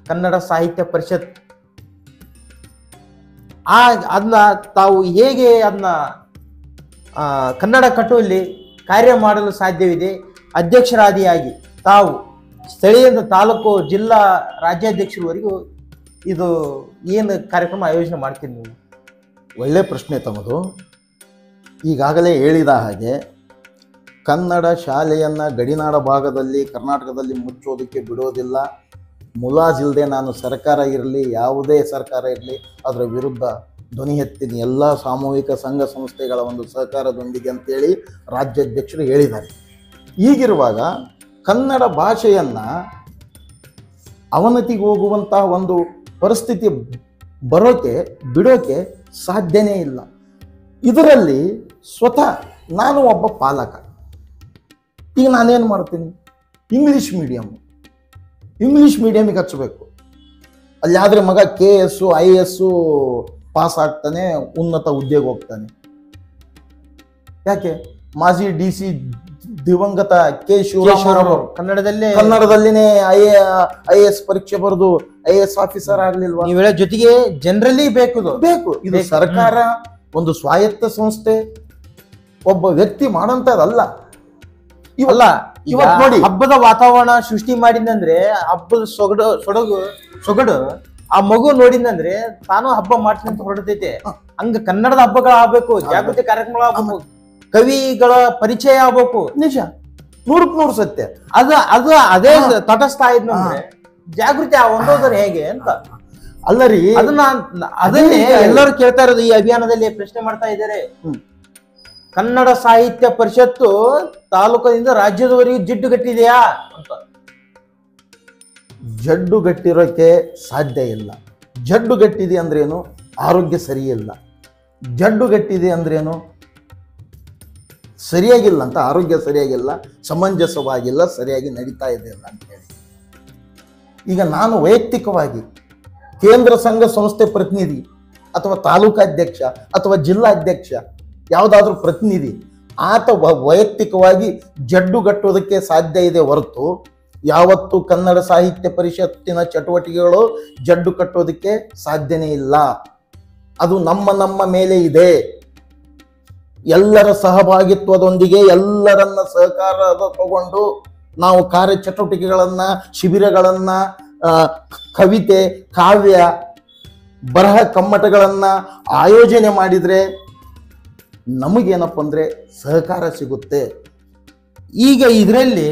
ಕನ್ನಡ ಸಾಹಿತ್ಯ ಪರಿಷತ್. ಅದನ್ನ ತಾವು ಹೇಗೆ ಅದನ್ನ ಕನ್ನಡ ಕಟ್ಟುವಲ್ಲಿ ಕಾರ್ಯ ಮಾಡಲು ಸಾಧ್ಯವಿದೆ, ಅಧ್ಯಕ್ಷರಾದಿಯಾಗಿ ತಾವು ಸ್ಥಳೀಯ ತಾಲೂಕು, ಜಿಲ್ಲಾ, ರಾಜ್ಯಾಧ್ಯಕ್ಷರವರೆಗೂ ಇದು ಏನು ಕಾರ್ಯಕ್ರಮ ಆಯೋಜನೆ ಮಾಡ್ತೀನಿ ನೀವು? ಒಳ್ಳೆ ಪ್ರಶ್ನೆ ತಮ್ಮದು. ಈಗಾಗಲೇ ಹೇಳಿದ ಹಾಗೆ ಕನ್ನಡ ಶಾಲೆಯನ್ನು ಗಡಿನಾಡ ಭಾಗದಲ್ಲಿ, ಕರ್ನಾಟಕದಲ್ಲಿ ಮುಚ್ಚೋದಕ್ಕೆ ಬಿಡೋದಿಲ್ಲ. ಮುಲಾಜಿಲ್ಲದೆ ನಾನು ಸರ್ಕಾರ ಇರಲಿ, ಯಾವುದೇ ಸರ್ಕಾರ ಇರಲಿ, ಅದರ ವಿರುದ್ಧ ಧ್ವನಿ ಎತ್ತೀನಿ, ಎಲ್ಲ ಸಾಮೂಹಿಕ ಸಂಘ ಸಂಸ್ಥೆಗಳ ಒಂದು ಸಹಕಾರದೊಂದಿಗೆ ಅಂತೇಳಿ ರಾಜ್ಯಾಧ್ಯಕ್ಷರು ಹೇಳಿದ್ದಾರೆ. ಹೀಗಿರುವಾಗ ಕನ್ನಡ ಭಾಷೆಯನ್ನು ಅವನತಿಗೆ ಹೋಗುವಂತಹ ಒಂದು ಪರಿಸ್ಥಿತಿ ಬಿಡೋಕೆ ಸಾಧ್ಯನೇ ಇಲ್ಲ. ಇದರಲ್ಲಿ ಸ್ವತಃ ನಾನು ಒಬ್ಬ ಪಾಲಕ. ಈಗ ನಾನೇನು ಮಾಡ್ತೀನಿ, ಇಂಗ್ಲೀಷ್ ಮೀಡಿಯಮಿಗೆ ಹಚ್ಚಬೇಕು. ಅಲ್ಲಿ ಆದರೆ ಮಗ KS IAS ಪಾಸ್ ಆಗ್ತಾನೆ, ಉನ್ನತ ಹುದ್ದೆಗೆ ಹೋಗ್ತಾನೆ. ಯಾಕೆ? ಮಾಜಿ DC ದಿವಂಗತ ಕೆ ಶಿವರಾಮ್ ಕನ್ನಡದಲ್ಲಿನೇ IAS ಪರೀಕ್ಷೆ ಬರೆದು IAS ಆಫೀಸರ್ ಆಗ್ಲಿಲ್ವಾ? ನೀವೆಲ್ಲ ಜೊತೆಗೆ ಜನರಲಿ ಬೇಕು. ಇದು ಸರ್ಕಾರ, ಒಂದು ಸ್ವಾಯತ್ತ ಸಂಸ್ಥೆ, ಒಬ್ಬ ವ್ಯಕ್ತಿ ಮಾಡೋಂಥದ್ದಲ್ಲ. ಇವತ್ತು ನೋಡಿ, ಹಬ್ಬದ ವಾತಾವರಣ ಸೃಷ್ಟಿ ಮಾಡಿದಂದ್ರೆ, ಹಬ್ಬದ ಸೊಗಡು ಆ ಮಗು ನೋಡಿದಂದ್ರೆ ತಾನು ಹಬ್ಬ ಮಾಡ್ತೀನಿ ಅಂತ ಹೊರಡ್ತೈತೆ. ಹಂಗ ಕನ್ನಡದ ಹಬ್ಬಗಳಾಗಬೇಕು, ಜಾಗೃತಿ ಕಾರ್ಯಕ್ರಮಗಳಾಗಬೇಕು, ಕವಿಗಳ ಪರಿಚಯ ಆಗ್ಬೇಕು. ನಿಜ, 100% ಸತ್ಯ. ಅದೇ ತಟಸ್ಥ ಇದ್ನಂದ್ರೆ ಜಾಗೃತಿ ಒಂದೋದ್ರೆ ಹೇಗೆ ಅಂತ ಅಲ್ಲರಿ. ಅದನ್ನೇ ಎಲ್ಲರೂ ಕೇಳ್ತಾ ಇರೋದು. ಈ ಅಭಿಯಾನದಲ್ಲಿ ಪ್ರಶ್ನೆ ಮಾಡ್ತಾ ಇದ್ದಾರೆ, ಕನ್ನಡ ಸಾಹಿತ್ಯ ಪರಿಷತ್ತು ತಾಲೂಕಿನಿಂದ ರಾಜ್ಯದವರೆಗೂ ಜಿಡ್ಡುಗಟ್ಟಿದೆಯಾ ಅಂತ. ಜಡ್ಡುಗಟ್ಟಿರೋಕೆ ಸಾಧ್ಯ ಇಲ್ಲ. ಜಡ್ಡುಗಟ್ಟಿದೆ ಅಂದ್ರೇನು? ಆರೋಗ್ಯ ಸರಿಯಿಲ್ಲ. ಜಡ್ಡುಗಟ್ಟಿದೆ ಅಂದ್ರೇನು? ಸರಿಯಾಗಿಲ್ಲ ಅಂತ, ಆರೋಗ್ಯ ಸರಿಯಾಗಿಲ್ಲ, ಸಮಂಜಸವಾಗಿಲ್ಲ, ಸರಿಯಾಗಿ ನಡೀತಾ ಇದೆ ಇಲ್ಲ ಅಂತ ಹೇಳಿ. ಈಗ ನಾನು ವೈಯಕ್ತಿಕವಾಗಿ ಕೇಂದ್ರ ಸಂಘ ಸಂಸ್ಥೆ ಪ್ರತಿನಿಧಿ ಅಥವಾ ತಾಲೂಕಾಧ್ಯಕ್ಷ ಅಥವಾ ಜಿಲ್ಲಾಧ್ಯಕ್ಷ ಯಾವುದಾದ್ರೂ ಪ್ರತಿನಿಧಿ, ಆತ ವೈಯಕ್ತಿಕವಾಗಿ ಜಡ್ಡುಗಟ್ಟೋದಕ್ಕೆ ಸಾಧ್ಯ ಇದೆ ಹೊರತು ಯಾವತ್ತು ಕನ್ನಡ ಸಾಹಿತ್ಯ ಪರಿಷತ್ತಿನ ಚಟುವಟಿಕೆಗಳು ಜಡ್ಡು ಕಟ್ಟೋದಕ್ಕೆ ಸಾಧ್ಯನೇ ಇಲ್ಲ. ಅದು ನಮ್ಮ ಮೇಲೆ ಇದೆ. ಎಲ್ಲರ ಸಹಭಾಗಿತ್ವದೊಂದಿಗೆ, ಎಲ್ಲರನ್ನ ಸಹಕಾರ ತಗೊಂಡು ನಾವು ಕಾರ್ಯಚಟುವಟಿಕೆಗಳನ್ನ, ಶಿಬಿರಗಳನ್ನ, ಕವಿತೆ, ಕಾವ್ಯ, ಬರಹ ಕಮ್ಮಟಗಳನ್ನ ಆಯೋಜನೆ ಮಾಡಿದ್ರೆ ನಮಗೇನಪ್ಪ ಅಂದ್ರೆ ಸಹಕಾರ ಸಿಗುತ್ತೆ. ಈಗ ಇದರಲ್ಲಿ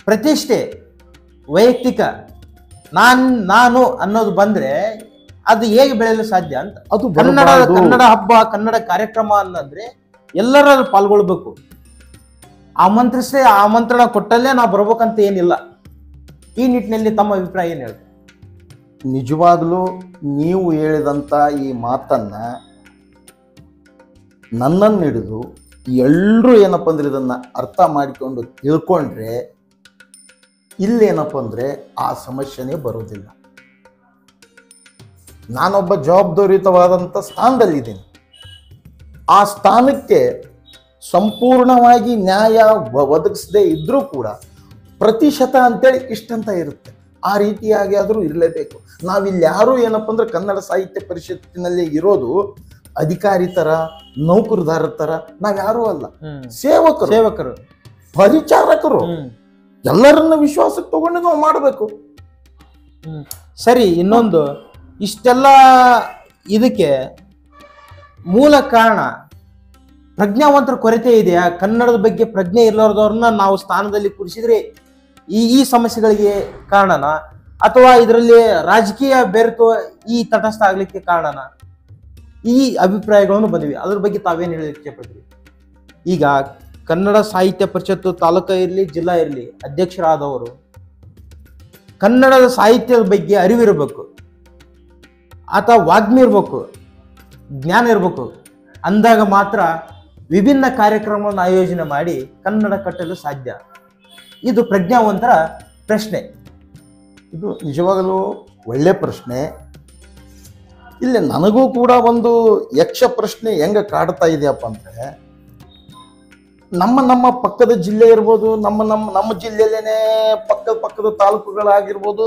ಪ್ರತಿಷ್ಠೆ, ವೈಯಕ್ತಿಕ ನಾನು ಅನ್ನೋದು ಬಂದ್ರೆ ಅದು ಹೇಗೆ ಬೆಳೆಯಲು ಸಾಧ್ಯ ಅಂತ. ಅದು ಕನ್ನಡ ಹಬ್ಬ, ಕನ್ನಡ ಕಾರ್ಯಕ್ರಮ ಅನ್ನಂದ್ರೆ ಎಲ್ಲರೂ ಪಾಲ್ಗೊಳ್ಬೇಕು. ಆಮಂತ್ರಣ ಕೊಟ್ಟಲ್ಲೇ ನಾವು ಬರ್ಬೇಕಂತ ಏನಿಲ್ಲ. ಈ ನಿಟ್ಟಿನಲ್ಲಿ ತಮ್ಮ ಅಭಿಪ್ರಾಯ ಏನು ಹೇಳ್ತಾರೆ? ನಿಜವಾಗ್ಲೂ ನೀವು ಹೇಳಿದಂತ ಈ ಮಾತನ್ನ ನನ್ನನ್ನು ಹಿಡಿದು ಎಲ್ಲರೂ ಏನಪ್ಪ ಅಂದ್ರೆ ಇದನ್ನ ಅರ್ಥ ಮಾಡಿಕೊಂಡು ತಿಳ್ಕೊಂಡ್ರೆ ಇಲ್ಲೇನಪ್ಪ ಅಂದ್ರೆ ಆ ಸಮಸ್ಯೆನೇ ಬರೋದಿಲ್ಲ. ನಾನೊಬ್ಬ ಜವಾಬ್ದಾರಿಯುತವಾದಂಥ ಸ್ಥಾನದಲ್ಲಿದ್ದೀನಿ. ಆ ಸ್ಥಾನಕ್ಕೆ ಸಂಪೂರ್ಣವಾಗಿ ನ್ಯಾಯ ಒದಗಿಸದೇ ಇದ್ರೂ ಕೂಡ ಪ್ರತಿಶತ ಅಂತೇಳಿ ಇಷ್ಟಂತ ಇರುತ್ತೆ. ಆ ರೀತಿಯಾಗಿ ಆದರೂ ಇರಲೇಬೇಕು. ನಾವಿಲ್ಲಿ ಯಾರು ಏನಪ್ಪ ಅಂದ್ರೆ ಕನ್ನಡ ಸಾಹಿತ್ಯ ಪರಿಷತ್ತಿನಲ್ಲಿ ಇರೋದು ಅಧಿಕಾರಿ ತರ, ನೌಕರದಾರ ತರ ನಾವ್ಯಾರೂ ಅಲ್ಲ. ಸೇವಕರು, ಪರಿಚಾರಕರು. ಎಲ್ಲರನ್ನ ವಿಶ್ವಾಸಕ್ಕೆ ತಗೊಂಡು ನಾವು ಮಾಡಬೇಕು. ಸರಿ, ಇನ್ನೊಂದು ಇಷ್ಟೆಲ್ಲ ಇದಕ್ಕೆ ಮೂಲ ಕಾರಣ ಪ್ರಜ್ಞಾವಂತರ ಕೊರತೆ ಇದೆಯಾ? ಕನ್ನಡದ ಬಗ್ಗೆ ಪ್ರಜ್ಞೆ ಇಲ್ಲದವ್ರನ್ನ ನಾವು ಸ್ಥಾನದಲ್ಲಿ ಕೂರಿಸಿದ್ರೆ ಈ ಸಮಸ್ಯೆಗಳಿಗೆ ಕಾರಣನ, ಅಥವಾ ಇದರಲ್ಲಿ ರಾಜಕೀಯ ಬೆರೆತು ಈ ತಟಸ್ಥ ಆಗ್ಲಿಕ್ಕೆ ಕಾರಣನ? ಈ ಅಭಿಪ್ರಾಯಗಳನ್ನು ಬಂದಿವೆ. ಅದ್ರ ಬಗ್ಗೆ ತಾವೇನು ಹೇಳಲಿಕ್ಕೆ ಪಡ್ತೀವಿ? ಈಗ ಕನ್ನಡ ಸಾಹಿತ್ಯ ಪರಿಷತ್ತು ತಾಲೂಕು ಇರಲಿ, ಜಿಲ್ಲಾ ಇರಲಿ, ಅಧ್ಯಕ್ಷರಾದವರು ಕನ್ನಡದ ಸಾಹಿತ್ಯದ ಬಗ್ಗೆ ಅರಿವಿರಬೇಕು, ಅಥವಾ ವಾಗ್ಮಿ ಇರಬೇಕು, ಜ್ಞಾನ ಇರಬೇಕು. ಅಂದಾಗ ಮಾತ್ರ ವಿಭಿನ್ನ ಕಾರ್ಯಕ್ರಮವನ್ನು ಆಯೋಜನೆ ಮಾಡಿ ಕನ್ನಡ ಕಟ್ಟಲು ಸಾಧ್ಯ. ಇದು ಪ್ರಜ್ಞಾವಂತರ ಪ್ರಶ್ನೆ. ಇದು ನಿಜವಾಗಲೂ ಒಳ್ಳೆ ಪ್ರಶ್ನೆ. ಇಲ್ಲಿ ನನಗೂ ಕೂಡ ಒಂದು ಯಕ್ಷ ಪ್ರಶ್ನೆ ಹೆಂಗ ಕಾಡ್ತಾ ಇದೆಯಪ್ಪ ಅಂದ್ರೆ, ನಮ್ಮ ಪಕ್ಕದ ಜಿಲ್ಲೆ ಇರ್ಬೋದು, ನಮ್ಮ ಜಿಲ್ಲೆಯಲ್ಲೇನೆ ಪಕ್ಕದ ತಾಲೂಕುಗಳಾಗಿರ್ಬೋದು,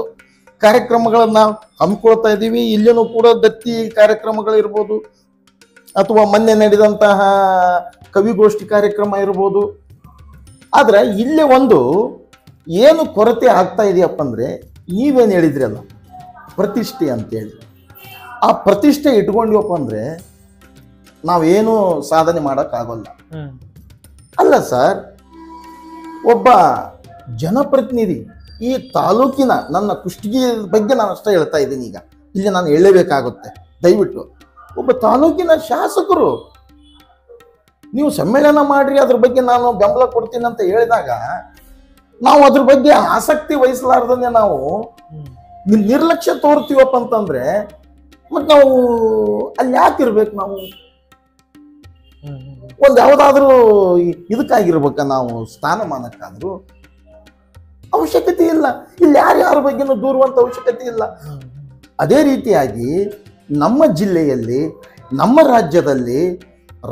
ಕಾರ್ಯಕ್ರಮಗಳನ್ನ ಹಮ್ಮಿಕೊಳ್ತಾ ಇದ್ದೀವಿ. ಇಲ್ಲಿನೂ ಕೂಡ ದತ್ತಿ ಕಾರ್ಯಕ್ರಮಗಳಿರ್ಬೋದು, ಅಥವಾ ಮೊನ್ನೆ ನಡೆದಂತಹ ಕವಿಗೋಷ್ಠಿ ಕಾರ್ಯಕ್ರಮ ಇರ್ಬೋದು. ಆದ್ರೆ ಇಲ್ಲಿ ಒಂದು ಏನು ಕೊರತೆ ಆಗ್ತಾ ಇದೆಯಪ್ಪ ಅಂದ್ರೆ, ನೀವೇನು ಹೇಳಿದ್ರಿ ಅಲ್ಲ, ಪ್ರತಿಷ್ಠೆ ಅಂತೇಳಿ. ಆ ಪ್ರತಿಷ್ಠೆ ಇಟ್ಕೊಂಡಿವಪ್ಪ ಅಂದ್ರೆ ನಾವೇನು ಸಾಧನೆ ಮಾಡೋಕ್ಕಾಗಲ್ಲ. ಅಲ್ಲ ಸರ್, ಒಬ್ಬ ಜನಪ್ರತಿನಿಧಿ ಈ ತಾಲೂಕಿನ, ನನ್ನ ಕುಷ್ಟಗಿ ಬಗ್ಗೆ ನಾನು ಅಷ್ಟೇ ಹೇಳ್ತಾ ಇದ್ದೀನಿ. ಈಗ ಇಲ್ಲಿ ನಾನು ಹೇಳಲೇಬೇಕಾಗುತ್ತೆ. ದಯವಿಟ್ಟು ಒಬ್ಬ ತಾಲೂಕಿನ ಶಾಸಕರು ನೀವು ಸಮ್ಮೇಳನ ಮಾಡ್ರಿ, ಅದ್ರ ಬಗ್ಗೆ ನಾನು ಬೆಂಬಲ ಕೊಡ್ತೀನಿ ಅಂತ ಹೇಳಿದಾಗ ನಾವು ಅದ್ರ ಬಗ್ಗೆ ಆಸಕ್ತಿ ವಹಿಸಲಾರ್ದನೆ ನಾವು ನಿರ್ಲಕ್ಷ್ಯ ತೋರ್ತೀವಪ್ಪ ಅಂತಂದ್ರೆ ಮತ್ತೆ ನಾವು ಅಲ್ಲಿ ಯಾಕಿರ್ಬೇಕು? ನಾವು ಒಂದು ಯಾವುದಾದ್ರೂ ಇದಕ್ಕಾಗಿರ್ಬೇಕ? ನಾವು ಸ್ಥಾನಮಾನಕ್ಕಾದ್ರೂ ಅವಶ್ಯಕತೆ ಇಲ್ಲ. ಇಲ್ಲಿ ಯಾರ್ಯಾರ ಬಗ್ಗೆನೂ ದೂರುವಂತ ಅವಶ್ಯಕತೆ ಇಲ್ಲ. ಅದೇ ರೀತಿಯಾಗಿ ನಮ್ಮ ಜಿಲ್ಲೆಯಲ್ಲಿ, ನಮ್ಮ ರಾಜ್ಯದಲ್ಲಿ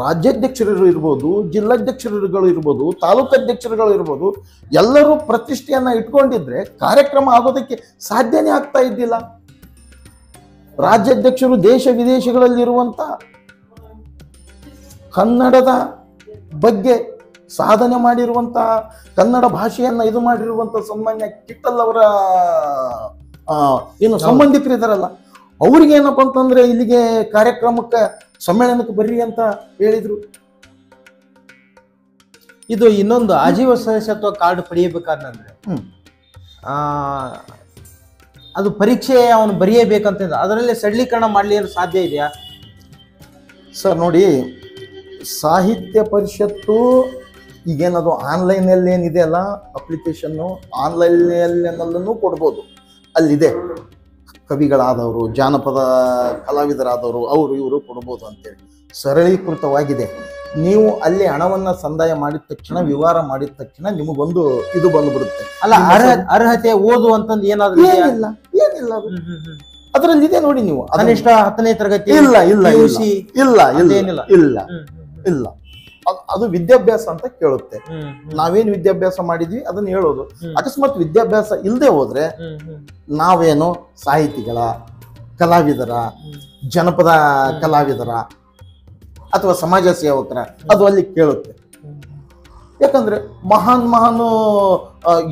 ರಾಜ್ಯಾಧ್ಯಕ್ಷರು ಇರ್ಬೋದು, ಜಿಲ್ಲಾಧ್ಯಕ್ಷರುಗಳು ಇರ್ಬೋದು, ತಾಲೂಕು ಅಧ್ಯಕ್ಷರುಗಳು ಇರ್ಬೋದು, ಎಲ್ಲರೂ ಪ್ರತಿಷ್ಠೆಯನ್ನ ಇಟ್ಕೊಂಡಿದ್ರೆ ಕಾರ್ಯಕ್ರಮ ಆಗೋದಕ್ಕೆ ಸಾಧ್ಯನೇ ಆಗ್ತಾ ಇದ್ದಿಲ್ಲ. ರಾಜ್ಯಾಧ್ಯಕ್ಷರು ದೇಶ ವಿದೇಶಗಳಲ್ಲಿರುವಂತ ಕನ್ನಡದ ಬಗ್ಗೆ ಸಾಧನೆ ಮಾಡಿರುವಂತ, ಕನ್ನಡ ಭಾಷೆಯನ್ನ ಇದು ಮಾಡಿರುವಂತ ಸನ್ಮಾನ್ಯ ಕಿಟ್ಟಲ್ ಅವರ ಏನು ಸಂಬಂಧಿಕರಿದಾರಲ್ಲ, ಅವ್ರಿಗೆ ಏನಪ್ಪ ಅಂತಂದ್ರೆ ಇಲ್ಲಿಗೆ ಕಾರ್ಯಕ್ರಮಕ್ಕೆ, ಸಮ್ಮೇಳನಕ್ಕೆ ಬರ್ರಿ ಅಂತ ಹೇಳಿದ್ರು. ಇದು ಇನ್ನೊಂದು ಆಜೀವ ಸದಸ್ಯತ್ವ ಕಾರ್ಡ್ ಪಡೆಯಬೇಕಾದ್ರೆ ಅದು ಪರೀಕ್ಷೆ ಅವನು ಬರೆಯಬೇಕಂತ, ಅದರಲ್ಲಿ ಸರಳೀಕರಣ ಮಾಡಲಿ ಸಾಧ್ಯ ಇದೆಯಾ ಸರ್? ನೋಡಿ, ಸಾಹಿತ್ಯ ಪರಿಷತ್ತು ಈಗೇನದು ಆನ್ಲೈನಲ್ಲಿ ಏನಿದೆ ಅಲ್ಲ ಅಪ್ಲಿಕೇಶನ್ನು, ಆನ್ಲೈನ್ನಲ್ಲೂ ಕೊಡ್ಬೋದು. ಅಲ್ಲಿದೆ ಕವಿಗಳಾದವರು, ಜಾನಪದ ಕಲಾವಿದರಾದವರು, ಅವರು ಇವರು ಕೊಡ್ಬೋದು ಅಂತೇಳಿ ಸರಳೀಕೃತವಾಗಿದೆ. ನೀವು ಅಲ್ಲಿ ಹಣವನ್ನ ಸಂದಾಯ ಮಾಡಿದ ತಕ್ಷಣ, ವ್ಯವಹಾರ ಮಾಡಿದ ತಕ್ಷಣ ನಿಮಗೊಂದು ಇದು ಬಂದ್ಬಿಡುತ್ತೆ. ಅಲ್ಲ, ಅರ್ಹತೆ ಓದು ಅಂತಂದು ಏನಾದ್ರು ಏನಿಲ್ಲ ಅದು ಅದರಲ್ಲಿ ಇದೆ ನೋಡಿ. ನೀವು ಕನಿಷ್ಠ 10ನೇ ತರಗತಿ ಇಲ್ಲ ಇಲ್ಲ PUC ಇಲ್ಲ ಇಲ್ಲ ಏನಿಲ್ಲ. ಇಲ್ಲ ಇಲ್ಲ ಅದು ವಿದ್ಯಾಭ್ಯಾಸ ಅಂತ ಕೇಳುತ್ತೆ. ನಾವೇನು ವಿದ್ಯಾಭ್ಯಾಸ ಮಾಡಿದ್ವಿ ಅದನ್ನ ಹೇಳೋದು. ಅಕಸ್ಮಾತ್ ವಿದ್ಯಾಭ್ಯಾಸ ಇಲ್ಲದೆ ಹೋದ್ರೆ ನಾವೇನು ಸಾಹಿತಿಗಳ, ಕಲಾವಿದರ, ಜನಪದ ಕಲಾವಿದರ ಅಥವಾ ಸಮಾಜ ಸೇವಕರ, ಅದು ಅಲ್ಲಿ ಕೇಳುತ್ತೆ. ಯಾಕಂದ್ರೆ ಮಹಾನ್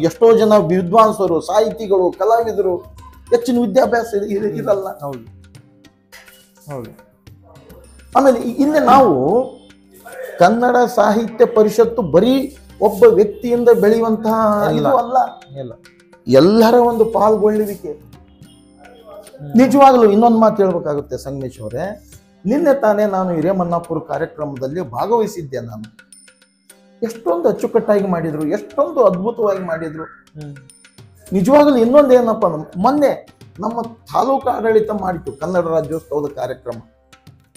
ಎಷ್ಟೋ ಜನ ವಿದ್ವಾಂಸರು, ಸಾಹಿತಿಗಳು, ಕಲಾವಿದರು ಹೆಚ್ಚಿನ ವಿದ್ಯಾಭ್ಯಾಸ ಇರಲ್ಲ. ಹೌದು ಹೌದು. ಆಮೇಲೆ ಇಲ್ಲಿ ನಾವು ಕನ್ನಡ ಸಾಹಿತ್ಯ ಪರಿಷತ್ತು ಬರೀ ಒಬ್ಬ ವ್ಯಕ್ತಿಯಿಂದ ಬೆಳೆಯುವಂತಹ ಇದು ಅಲ್ಲ, ಎಲ್ಲರ ಒಂದು ಪಾಲ್ಗೊಳ್ಳುವಿಕೆ. ನಿಜವಾಗ್ಲೂ ಇನ್ನೊಂದು ಮಾತು ಹೇಳ್ಬೇಕಾಗುತ್ತೆ ಸಂಗಮೇಶ್ ಅವರೇ, ನಿನ್ನೆ ತಾನೇ ನಾನು ಹಿರೇಮನ್ನಾಪುರ ಕಾರ್ಯಕ್ರಮದಲ್ಲಿ ಭಾಗವಹಿಸಿದ್ದೆ. ನಾನು ಎಷ್ಟೊಂದು ಅಚ್ಚುಕಟ್ಟಾಗಿ ಮಾಡಿದ್ರು, ಎಷ್ಟೊಂದು ಅದ್ಭುತವಾಗಿ ಮಾಡಿದ್ರು. ನಿಜವಾಗ್ಲೂ ಇನ್ನೊಂದು ಏನಪ್ಪ, ಮೊನ್ನೆ ನಮ್ಮ ತಾಲೂಕು ಆಡಳಿತ ಮಾಡಿತು ಕನ್ನಡ ರಾಜ್ಯೋತ್ಸವದ ಕಾರ್ಯಕ್ರಮ.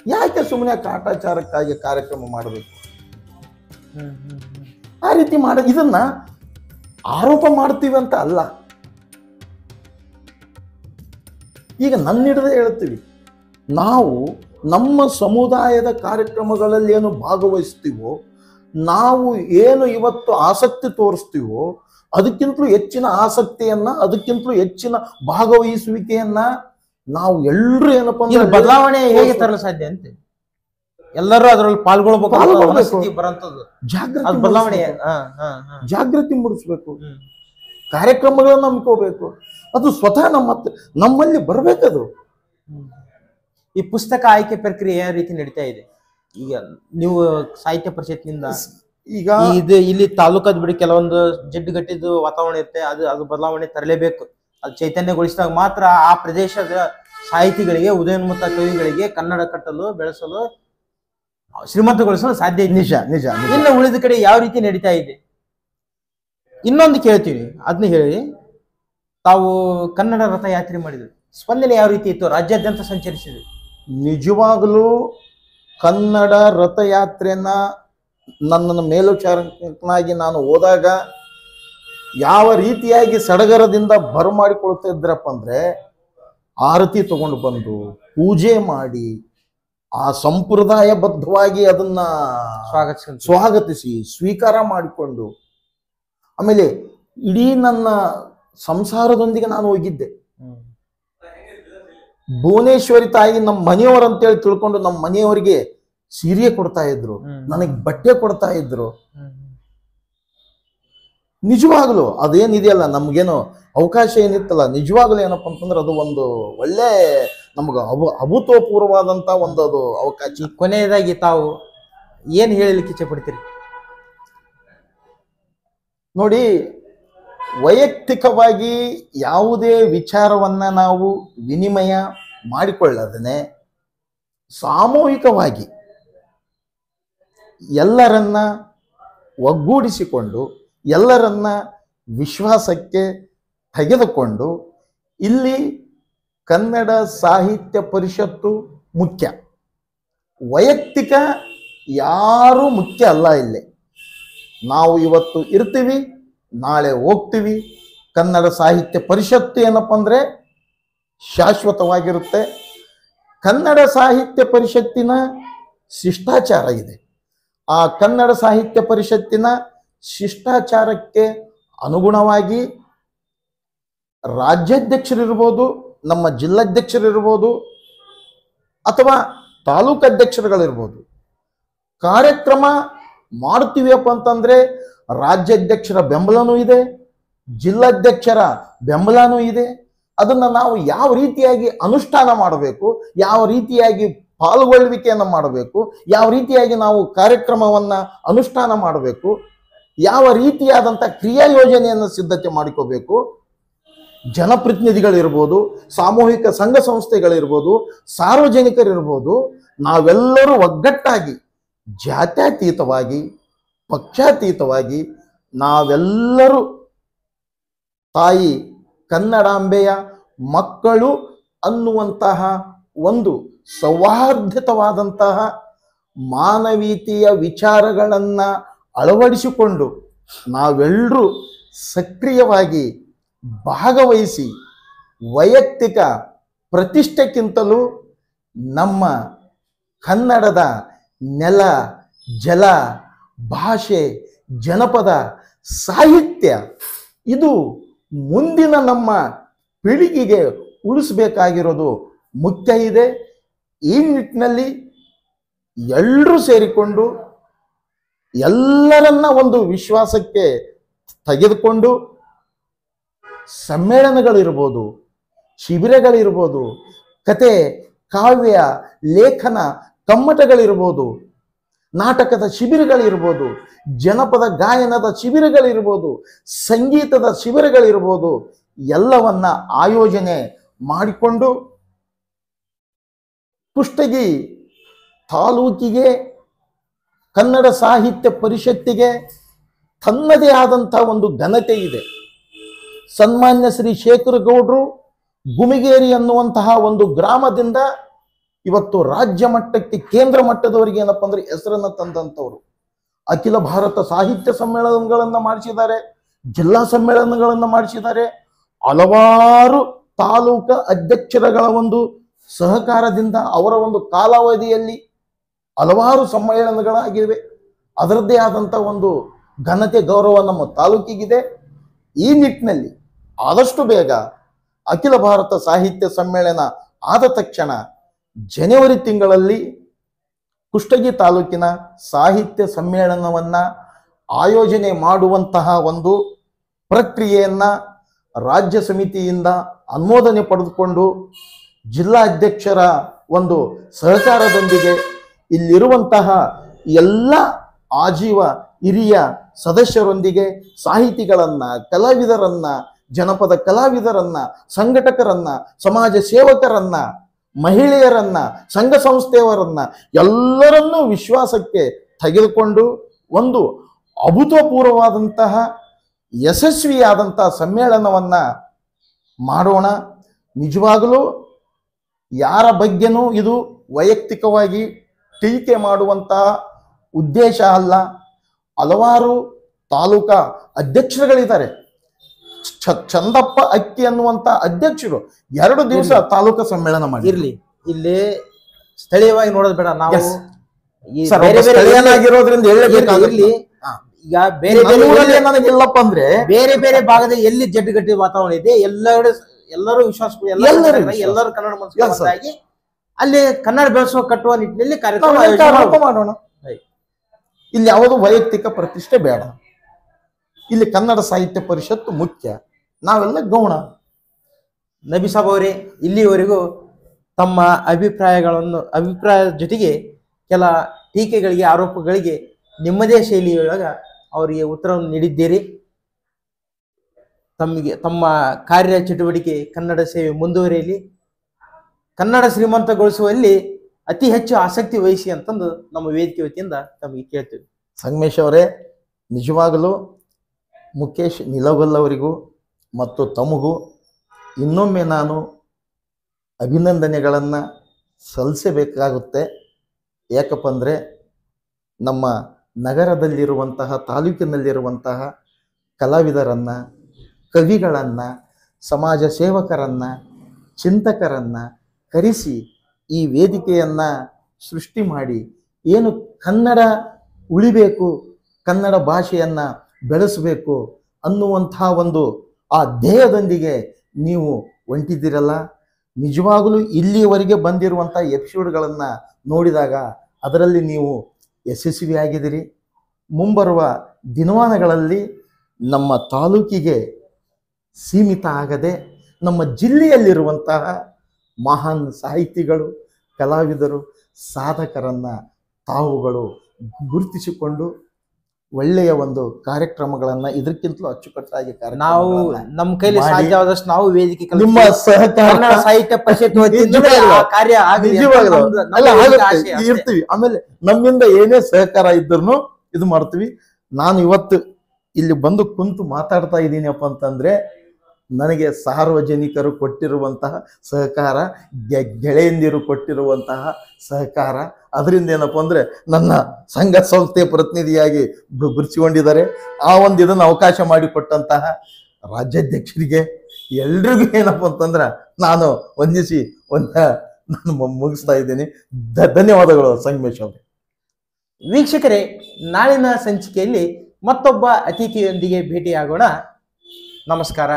ಯಾಕೆ ಸುಮ್ಮನೆ ಕಾಟಾಚಾರಕ್ಕಾಗಿ ಕಾರ್ಯಕ್ರಮ ಮಾಡಬೇಕು? ಆ ರೀತಿ ಇದನ್ನ ಆರೋಪ ಮಾಡ್ತೀವಿ ಅಂತ ಅಲ್ಲ, ಈಗ ನನ್ನ ಹಿಡಿದೇ ಹೇಳ್ತೀವಿ. ನಾವು ನಮ್ಮ ಸಮುದಾಯದ ಕಾರ್ಯಕ್ರಮಗಳಲ್ಲಿ ಏನು ಭಾಗವಹಿಸ್ತೀವೋ, ನಾವು ಏನು ಇವತ್ತು ಆಸಕ್ತಿ ತೋರಿಸ್ತೀವೋ, ಅದಕ್ಕಿಂತಲೂ ಹೆಚ್ಚಿನ ಆಸಕ್ತಿಯನ್ನ, ಅದಕ್ಕಿಂತಲೂ ಹೆಚ್ಚಿನ ಭಾಗವಹಿಸುವಿಕೆಯನ್ನ ನಾವು ಎಲ್ಲರೂ ಏನಪ್ಪ ಅಂದ್ರೆ ಬದಲಾವಣೆ ಹೇಗೆ ತರಲು ಸಾಧ್ಯ ಅಂತ ಎಲ್ಲರೂ ಅದರಲ್ಲಿ ಪಾಲ್ಗೊಳ್ಬೇಕು. ಬರಂತದ್ದು ಜಾಗೃತಿ ಬದಲಾವಣೆ, ಜಾಗೃತಿ ಮೂಡಿಸ್ಬೇಕು, ಕಾರ್ಯಕ್ರಮಗಳನ್ನ ನಂಬ್ಕೋಬೇಕು. ಅದು ಸ್ವತಃ ನಮ್ಮಲ್ಲಿ ಬರ್ಬೇಕದು. ಈ ಪುಸ್ತಕ ಆಯ್ಕೆ ಪ್ರಕ್ರಿಯೆ ಯಾವ ರೀತಿ ನಡೀತಾ ಇದೆ ಈಗ? ನೀವು ಸಾಹಿತ್ಯ ಪರಿಷತ್ನಿಂದ ಈಗ ಇಲ್ಲಿ ತಾಲೂಕದ ಬಿಡಿ ಕೆಲವೊಂದು ಜಿಡ್ಡುಗಟ್ಟಿದ್ದು ವಾತಾವರಣ ಇರುತ್ತೆ, ಅದು ಬದಲಾವಣೆ ತರಲೇಬೇಕು. ಅದು ಚೈತನ್ಯಗೊಳಿಸಿದಾಗ ಮಾತ್ರ ಆ ಪ್ರದೇಶದ ಸಾಹಿತಿಗಳಿಗೆ, ಉದಯೋನ್ಮುಖ ಕವಿಗಳಿಗೆ ಕನ್ನಡ ಕಟ್ಟಲು, ಬೆಳೆಸಲು, ಶ್ರೀಮಂತಗೊಳಿಸಲು ಸಾಧ್ಯ ಇದೆ. ನಿಜ ನಿಜ. ಇನ್ನು ಉಳಿದ ಕಡೆ ಯಾವ ರೀತಿ ನಡೀತಾ ಇದೆ? ಇನ್ನೊಂದು ಕೇಳ್ತೀವಿ, ಅದನ್ನ ಹೇಳಿ. ತಾವು ಕನ್ನಡ ರಥಯಾತ್ರೆ ಮಾಡಿದ್ರು, ಸ್ಪಂದನೆ ಯಾವ ರೀತಿ ಇತ್ತು? ರಾಜ್ಯಾದ್ಯಂತ ಸಂಚರಿಸಿದ್ರು. ನಿಜವಾಗಲೂ ಕನ್ನಡ ರಥಯಾತ್ರೆನ ನನ್ನನ್ನು ಮೇಲ್ವಿಚಾರಕನಾಗಿ ನಾನು ಹೋದಾಗ ಯಾವ ರೀತಿಯಾಗಿ ಸಡಗರದಿಂದ ಬರಮಾಡಿಕೊಳ್ತಾ ಇದ್ರಪ್ಪ ಅಂದ್ರೆ, ಆರತಿ ತಗೊಂಡು ಬಂದು ಪೂಜೆ ಮಾಡಿ ಆ ಸಂಪ್ರದಾಯಬದ್ಧವಾಗಿ ಅದನ್ನ ಸ್ವಾಗತಿಸಿ ಸ್ವೀಕಾರ ಮಾಡಿಕೊಂಡು, ಆಮೇಲೆ ಇಡೀ ನನ್ನ ಸಂಸಾರದೊಂದಿಗೆ ನಾನು ಹೋಗಿದ್ದೆ. ಭುವನೇಶ್ವರಿ ತಾಯಿ ನಮ್ಮ ಮನೆಯವರು ಅಂತೇಳಿ ತಿಳ್ಕೊಂಡು ನಮ್ಮ ಮನೆಯವರಿಗೆ ಸೀರೆ ಕೊಡ್ತಾ ಇದ್ರು, ನನಗೆ ಬಟ್ಟೆ ಕೊಡ್ತಾ ಇದ್ರು. ನಿಜವಾಗ್ಲು ಅದೇನಿದೆಯಲ್ಲ, ನಮ್ಗೇನು ಅವಕಾಶ ಏನಿತ್ತಲ್ಲ, ನಿಜವಾಗ್ಲೂ ಏನಪ್ಪ ಅಂತಂದ್ರೆ ಅದು ಒಂದು ಒಳ್ಳೆ ನಮ್ಗೆ ಅಭೂತಪೂರ್ವವಾದಂತ ಒಂದು ಅದು ಅವಕಾಶ. ಕೊನೆಯದಾಗಿ ತಾವು ಏನ್ ಹೇಳಲಿಕ್ಕೆ ಇಚ್ಛೆ ಪಡ್ತೀರಿ? ನೋಡಿ, ವೈಯಕ್ತಿಕವಾಗಿ ಯಾವುದೇ ವಿಚಾರವನ್ನ ನಾವು ವಿನಿಮಯ ಮಾಡಿಕೊಳ್ಳದನೆ ಸಾಮೂಹಿಕವಾಗಿ ಎಲ್ಲರನ್ನ ಒಗ್ಗೂಡಿಸಿಕೊಂಡು, ಎಲ್ಲರನ್ನ ವಿಶ್ವಾಸಕ್ಕೆ ತೆಗೆದುಕೊಂಡು, ಇಲ್ಲಿ ಕನ್ನಡ ಸಾಹಿತ್ಯ ಪರಿಷತ್ತು ಮುಖ್ಯ, ವೈಯಕ್ತಿಕ ಯಾರೂ ಮುಖ್ಯ ಅಲ್ಲ. ಇಲ್ಲಿ ನಾವು ಇವತ್ತು ಇರ್ತೀವಿ, ನಾಳೆ ಹೋಗ್ತೀವಿ. ಕನ್ನಡ ಸಾಹಿತ್ಯ ಪರಿಷತ್ತು ಏನಪ್ಪ ಅಂದ್ರೆ ಶಾಶ್ವತವಾಗಿರುತ್ತೆ. ಕನ್ನಡ ಸಾಹಿತ್ಯ ಪರಿಷತ್ತಿನ ಶಿಷ್ಟಾಚಾರ ಇದೆ. ಆ ಕನ್ನಡ ಸಾಹಿತ್ಯ ಪರಿಷತ್ತಿನ ಶಿಷ್ಟಾಚಾರಕ್ಕೆ ಅನುಗುಣವಾಗಿ ರಾಜ್ಯಾಧ್ಯಕ್ಷರಿರ್ಬೋದು, ನಮ್ಮ ಜಿಲ್ಲಾಧ್ಯಕ್ಷರಿರ್ಬೋದು, ಅಥವಾ ತಾಲೂಕು ಅಧ್ಯಕ್ಷರುಗಳಿರ್ಬೋದು, ಕಾರ್ಯಕ್ರಮ ಮಾಡ್ತೀವಿಯಪ್ಪ ಅಂತಂದ್ರೆ ರಾಜ್ಯಾಧ್ಯಕ್ಷರ ಬೆಂಬಲನೂ ಇದೆ, ಜಿಲ್ಲಾಧ್ಯಕ್ಷರ ಬೆಂಬಲನೂ ಇದೆ. ಅದನ್ನ ನಾವು ಯಾವ ರೀತಿಯಾಗಿ ಅನುಷ್ಠಾನ ಮಾಡಬೇಕು, ಯಾವ ರೀತಿಯಾಗಿ ಪಾಲ್ಗೊಳ್ಳುವಿಕೆಯನ್ನು ಮಾಡಬೇಕು, ಯಾವ ರೀತಿಯಾಗಿ ನಾವು ಕಾರ್ಯಕ್ರಮವನ್ನ ಅನುಷ್ಠಾನ ಮಾಡಬೇಕು, ಯಾವ ರೀತಿಯಾದಂಥ ಕ್ರಿಯಾ ಯೋಜನೆಯನ್ನು ಸಿದ್ಧತೆ ಮಾಡಿಕೋಬೇಕು, ಜನಪ್ರತಿನಿಧಿಗಳಿರ್ಬೋದು, ಸಾಮೂಹಿಕ ಸಂಘ ಸಂಸ್ಥೆಗಳಿರ್ಬೋದು, ಸಾರ್ವಜನಿಕರಿರ್ಬೋದು, ನಾವೆಲ್ಲರೂ ಒಗ್ಗಟ್ಟಾಗಿ ಜಾತ್ಯತೀತವಾಗಿ, ಪಕ್ಷಾತೀತವಾಗಿ ನಾವೆಲ್ಲರೂ ತಾಯಿ ಕನ್ನಡಾಂಬೆಯ ಮಕ್ಕಳು ಅನ್ನುವಂತಹ ಒಂದು ಸೌಹಾರ್ದಯುತವಾದಂತಹ ಮಾನವೀಯತೆಯ ವಿಚಾರಗಳನ್ನು ಅಳವಡಿಸಿಕೊಂಡು ನಾವೆಲ್ಲರೂ ಸಕ್ರಿಯವಾಗಿ ಭಾಗವಹಿಸಿ, ವೈಯಕ್ತಿಕ ಪ್ರತಿಷ್ಠೆಗಿಂತಲೂ ನಮ್ಮ ಕನ್ನಡದ ನೆಲ, ಜಲ, ಭಾಷೆ, ಜನಪದ, ಸಾಹಿತ್ಯ ಇದು ಮುಂದಿನ ನಮ್ಮ ಪೀಳಿಗೆಗೆ ಉಳಿಸಬೇಕಾಗಿರೋದು ಮುಖ್ಯ ಇದೆ. ಈ ನಿಟ್ಟಿನಲ್ಲಿ ಎಲ್ಲರೂ ಸೇರಿಕೊಂಡು ಎಲ್ಲರನ್ನ ಒಂದು ವಿಶ್ವಾಸಕ್ಕೆ ತೆಗೆದುಕೊಂಡು ಸಮ್ಮೇಳನಗಳಿರ್ಬೋದು, ಶಿಬಿರಗಳಿರ್ಬೋದು, ಕತೆ, ಕಾವ್ಯ, ಲೇಖನ, ಕಮ್ಮಟಗಳಿರ್ಬೋದು, ನಾಟಕದ ಶಿಬಿರಗಳಿರ್ಬೋದು, ಜನಪದ ಗಾಯನದ ಶಿಬಿರಗಳಿರ್ಬೋದು, ಸಂಗೀತದ ಶಿಬಿರಗಳಿರ್ಬೋದು, ಎಲ್ಲವನ್ನ ಆಯೋಜನೆ ಮಾಡಿಕೊಂಡು ಕುಷ್ಟಗಿ ತಾಲೂಕಿಗೆ ಕನ್ನಡ ಸಾಹಿತ್ಯ ಪರಿಷತ್ತಿಗೆ ತನ್ನದೇ ಆದಂಥ ಒಂದು ಘನತೆ ಇದೆ. ಸನ್ಮಾನ್ಯ ಶ್ರೀ ಶೇಖರ ಗೌಡ್ರು ಗುಮಿಗೇರಿ ಅನ್ನುವಂತಹ ಒಂದು ಗ್ರಾಮದಿಂದ ಇವತ್ತು ರಾಜ್ಯ ಮಟ್ಟಕ್ಕೆ, ಕೇಂದ್ರ ಮಟ್ಟದವರಿಗೆ ಏನಪ್ಪ ಅಂದ್ರೆ ಹೆಸರನ್ನ ತಂದಂಥವ್ರು. ಅಖಿಲ ಭಾರತ ಸಾಹಿತ್ಯ ಸಮ್ಮೇಳನಗಳನ್ನ ಮಾಡಿಸಿದ್ದಾರೆ, ಜಿಲ್ಲಾ ಸಮ್ಮೇಳನಗಳನ್ನ ಮಾಡಿಸಿದ್ದಾರೆ. ಹಲವಾರು ತಾಲೂಕು ಅಧ್ಯಕ್ಷರುಗಳ ಒಂದು ಸಹಕಾರದಿಂದ ಅವರ ಒಂದು ಕಾಲಾವಧಿಯಲ್ಲಿ ಹಲವಾರು ಸಮ್ಮೇಳನಗಳಾಗಿವೆ. ಅದರದ್ದೇ ಆದಂಥ ಒಂದು ಘನತೆ, ಗೌರವ ನಮ್ಮ ತಾಲೂಕಿಗಿದೆ. ಈ ನಿಟ್ಟಿನಲ್ಲಿ ಆದಷ್ಟು ಬೇಗ ಅಖಿಲ ಭಾರತ ಸಾಹಿತ್ಯ ಸಮ್ಮೇಳನ ಆದ ತಕ್ಷಣ ಜನವರಿ ತಿಂಗಳಲ್ಲಿ ಕುಷ್ಟಗಿ ತಾಲೂಕಿನ ಸಾಹಿತ್ಯ ಸಮ್ಮೇಳನವನ್ನ ಆಯೋಜನೆ ಮಾಡುವಂತಹ ಒಂದು ಪ್ರಕ್ರಿಯೆಯನ್ನ ರಾಜ್ಯ ಸಮಿತಿಯಿಂದ ಅನುಮೋದನೆ ಪಡೆದುಕೊಂಡು ಜಿಲ್ಲಾ ಅಧ್ಯಕ್ಷರ ಒಂದು ಸಹಕಾರದೊಂದಿಗೆ ಇಲ್ಲಿರುವಂತಹ ಎಲ್ಲ ಆಜೀವ ಹಿರಿಯ ಸದಸ್ಯರೊಂದಿಗೆ ಸಾಹಿತಿಗಳನ್ನ, ಕಲಾವಿದರನ್ನ, ಜನಪದ ಕಲಾವಿದರನ್ನ, ಸಂಘಟಕರನ್ನ, ಸಮಾಜ ಸೇವಕರನ್ನ, ಮಹಿಳೆಯರನ್ನ, ಸಂಘ ಸಂಸ್ಥೆಯವರನ್ನ ಎಲ್ಲರನ್ನೂ ವಿಶ್ವಾಸಕ್ಕೆ ತೆಗೆದುಕೊಂಡು ಒಂದು ಅಭೂತಪೂರ್ವವಾದಂತಹ ಯಶಸ್ವಿಯಾದಂತಹ ಸಮ್ಮೇಳನವನ್ನ ಮಾಡೋಣ. ನಿಜವಾಗಲೂ ಯಾರ ಬಗ್ಗೆನೂ ಇದು ವೈಯಕ್ತಿಕವಾಗಿ ಟೀಕೆ ಮಾಡುವಂತಹ ಉದ್ದೇಶ ಅಲ್ಲ. ಹಲವಾರು ತಾಲೂಕಾ ಅಧ್ಯಕ್ಷರುಗಳಿದ್ದಾರೆ. ಚಂದಪ್ಪ ಅಕ್ಕಿ ಅನ್ನುವಂತ ಅಧ್ಯಕ್ಷರು 2 ದಿವಸ ತಾಲೂಕಾ ಸಮ್ಮೇಳನ ಮಾಡಿ. ಇರ್ಲಿ, ಇಲ್ಲಿ ಸ್ಥಳೀಯವಾಗಿ ನೋಡೋದು ಬೇಡ, ನಾವು Yes. ಈ ಸರ್, ಬೇರೆ ಒಬ್ಬ ಬೇರೆ ಸ್ಥಳೀಯನಾಗಿರೋದ್ರಿಂದ ಹೇಳಬೇಕಾಗಿರ್ಲಿ. ಈಗ ಬೇರೆ ಬೇರೆ ನನಗಿಲ್ಲಪ್ಪ ಅಂದ್ರೆ ಬೇರೆ ಬೇರೆ ಭಾಗದಲ್ಲಿ ಎಲ್ಲಿ ಜಡ್ಡುಗಟ್ಟಿ ವಾತಾವರಣ ಇದೆ, ಎಲ್ಲರೂ ವಿಶ್ವಾಸ, ಎಲ್ಲರೂ ಕನ್ನಡ ಮನಸ್ಸಾಗಿ ಅಲ್ಲಿ ಕನ್ನಡ ಬೆಳೆಸುವ ಕಟ್ಟುವ ನಿಟ್ಟಿನಲ್ಲಿ ಕಾರ್ಯಕ್ರಮ ಮಾಡೋಣ. ಇಲ್ಲಿ ಯಾವುದು ವೈಯಕ್ತಿಕ ಪ್ರತಿಷ್ಠೆ ಬೇಡ. ಇಲ್ಲಿ ಕನ್ನಡ ಸಾಹಿತ್ಯ ಪರಿಷತ್ತು ಮುಖ್ಯ, ನಾವೆಲ್ಲ ಗೌಣ. ನಬಿ ಸಾಬ್ ಅವರೇ, ಇಲ್ಲಿವರೆಗೂ ತಮ್ಮ ಅಭಿಪ್ರಾಯದ ಜೊತೆಗೆ ಕೆಲ ಟೀಕೆಗಳಿಗೆ, ಆರೋಪಗಳಿಗೆ ನಿಮ್ಮದೇ ಶೈಲಿಯೊಳಗ ಅವರಿಗೆ ಉತ್ತರವನ್ನು ನೀಡಿದ್ದೀರಿ. ತಮ್ಮ ಕಾರ್ಯ ಚಟುವಟಿಕೆ, ಕನ್ನಡ ಸೇವೆ ಮುಂದುವರಿಯಲಿ, ಕನ್ನಡ ಶ್ರೀಮಂತಗೊಳಿಸುವಲ್ಲಿ ಅತಿ ಹೆಚ್ಚು ಆಸಕ್ತಿ ವಹಿಸಿ ಅಂತಂದು ನಮ್ಮ ವೇದಿಕೆ ವತಿಯಿಂದ ತಮಗೆ ಕೇಳ್ತೀವಿ. ಸಂಗಮೇಶ್ ಅವರೇ, ನಿಜವಾಗಲೂ ಮುಖೇಶ್ ನಿಲಗಲ್ ಅವರಿಗೂ ಮತ್ತು ತಮಗೂ ಇನ್ನೊಮ್ಮೆ ನಾನು ಅಭಿನಂದನೆಗಳನ್ನು ಸಲ್ಲಿಸಬೇಕಾಗುತ್ತೆ. ಯಾಕಪ್ಪ ಅಂದರೆ ನಮ್ಮ ನಗರದಲ್ಲಿರುವಂತಹ, ತಾಲೂಕಿನಲ್ಲಿರುವಂತಹ ಕಲಾವಿದರನ್ನು, ಕವಿಗಳನ್ನು, ಸಮಾಜ ಸೇವಕರನ್ನು, ಚಿಂತಕರನ್ನು ಕರೆಸಿ ಈ ವೇದಿಕೆಯನ್ನು ಸೃಷ್ಟಿ ಮಾಡಿ, ಏನು ಕನ್ನಡ ಉಳಿಬೇಕು, ಕನ್ನಡ ಭಾಷೆಯನ್ನು ಬೆಳೆಸಬೇಕು ಅನ್ನುವಂಥ ಒಂದು ಆ ಧ್ಯೇಯದೊಂದಿಗೆ ನೀವು ಹೊಂಟಿದ್ದೀರಲ್ಲ. ನಿಜವಾಗಲೂ ಇಲ್ಲಿಯವರೆಗೆ ಬಂದಿರುವಂಥ ಎಪಿಸೋಡ್ಗಳನ್ನು ನೋಡಿದಾಗ ಅದರಲ್ಲಿ ನೀವು ಯಶಸ್ವಿಯಾಗಿದ್ದೀರಿ. ಮುಂಬರುವ ದಿನಮಾನಗಳಲ್ಲಿ ನಮ್ಮ ತಾಲೂಕಿಗೆ ಸೀಮಿತ ಆಗದೆ ನಮ್ಮ ಜಿಲ್ಲೆಯಲ್ಲಿರುವಂತಹ ಮಹಾನ್ ಸಾಹಿತಿಗಳು, ಕಲಾವಿದರು, ಸಾಧಕರನ್ನು ತಾವುಗಳು ಗುರುತಿಸಿಕೊಂಡು ಒಳ್ಳೆಯ ಒಂದು ಕಾರ್ಯಕ್ರಮಗಳನ್ನು ಇದಕ್ಕಿಂತಲೂ ಅಚ್ಚುಕಟ್ಟಾಗಿ ನಾವು ನಮ್ಮ ಕೈಲಿ ಸಾಧ್ಯವಾದಷ್ಟು ನಾವು ವೇದಿಕೆ ನಿಮ್ಮ ಸಹಕಾರ ಸಾಹಿತ್ಯ ಪರಿಷತ್ ಕಾರ್ಯ ಇರ್ತೀವಿ. ಆಮೇಲೆ ನಮ್ಮಿಂದ ಏನೇ ಸಹಕಾರ ಇದ್ರೂ ಇದು ಮಾಡ್ತೀವಿ. ನಾನು ಇವತ್ತು ಇಲ್ಲಿ ಬಂದು ಕುಂತು ಮಾತಾಡ್ತಾ ಇದ್ದೀನಪ್ಪ ಅಂತಂದ್ರೆ ನನಗೆ ಸಾರ್ವಜನಿಕರು ಕೊಟ್ಟಿರುವಂತಹ ಸಹಕಾರ, ಗೆಳೆಯಂದಿರು ಕೊಟ್ಟಿರುವಂತಹ ಸಹಕಾರ, ಅದರಿಂದ ಏನಪ್ಪ ಅಂದ್ರೆ ನನ್ನ ಸಂಘ ಸಂಸ್ಥೆ ಪ್ರತಿನಿಧಿಯಾಗಿ ಗುರುತಿಸಿಕೊಂಡಿದ್ದಾರೆ. ಆ ಒಂದು ಇದನ್ನು ಅವಕಾಶ ಮಾಡಿಕೊಟ್ಟಂತಹ ರಾಜ್ಯಾಧ್ಯಕ್ಷರಿಗೆ ಎಲ್ರಿಗೂ ಏನಪ್ಪ ಅಂತಂದ್ರೆ ನಾನು ವಂದಿಸಿ ನಾನು ಮುಗಿಸ್ತಾ ಇದ್ದೀನಿ. ಧನ್ಯವಾದಗಳು ಸಂಗಮೇಶ್ ಅವರು. ವೀಕ್ಷಕರೇ, ನಾಳಿನ ಸಂಚಿಕೆಯಲ್ಲಿ ಮತ್ತೊಬ್ಬ ಅತಿಥಿಯೊಂದಿಗೆ ಭೇಟಿಯಾಗೋಣ. ನಮಸ್ಕಾರ.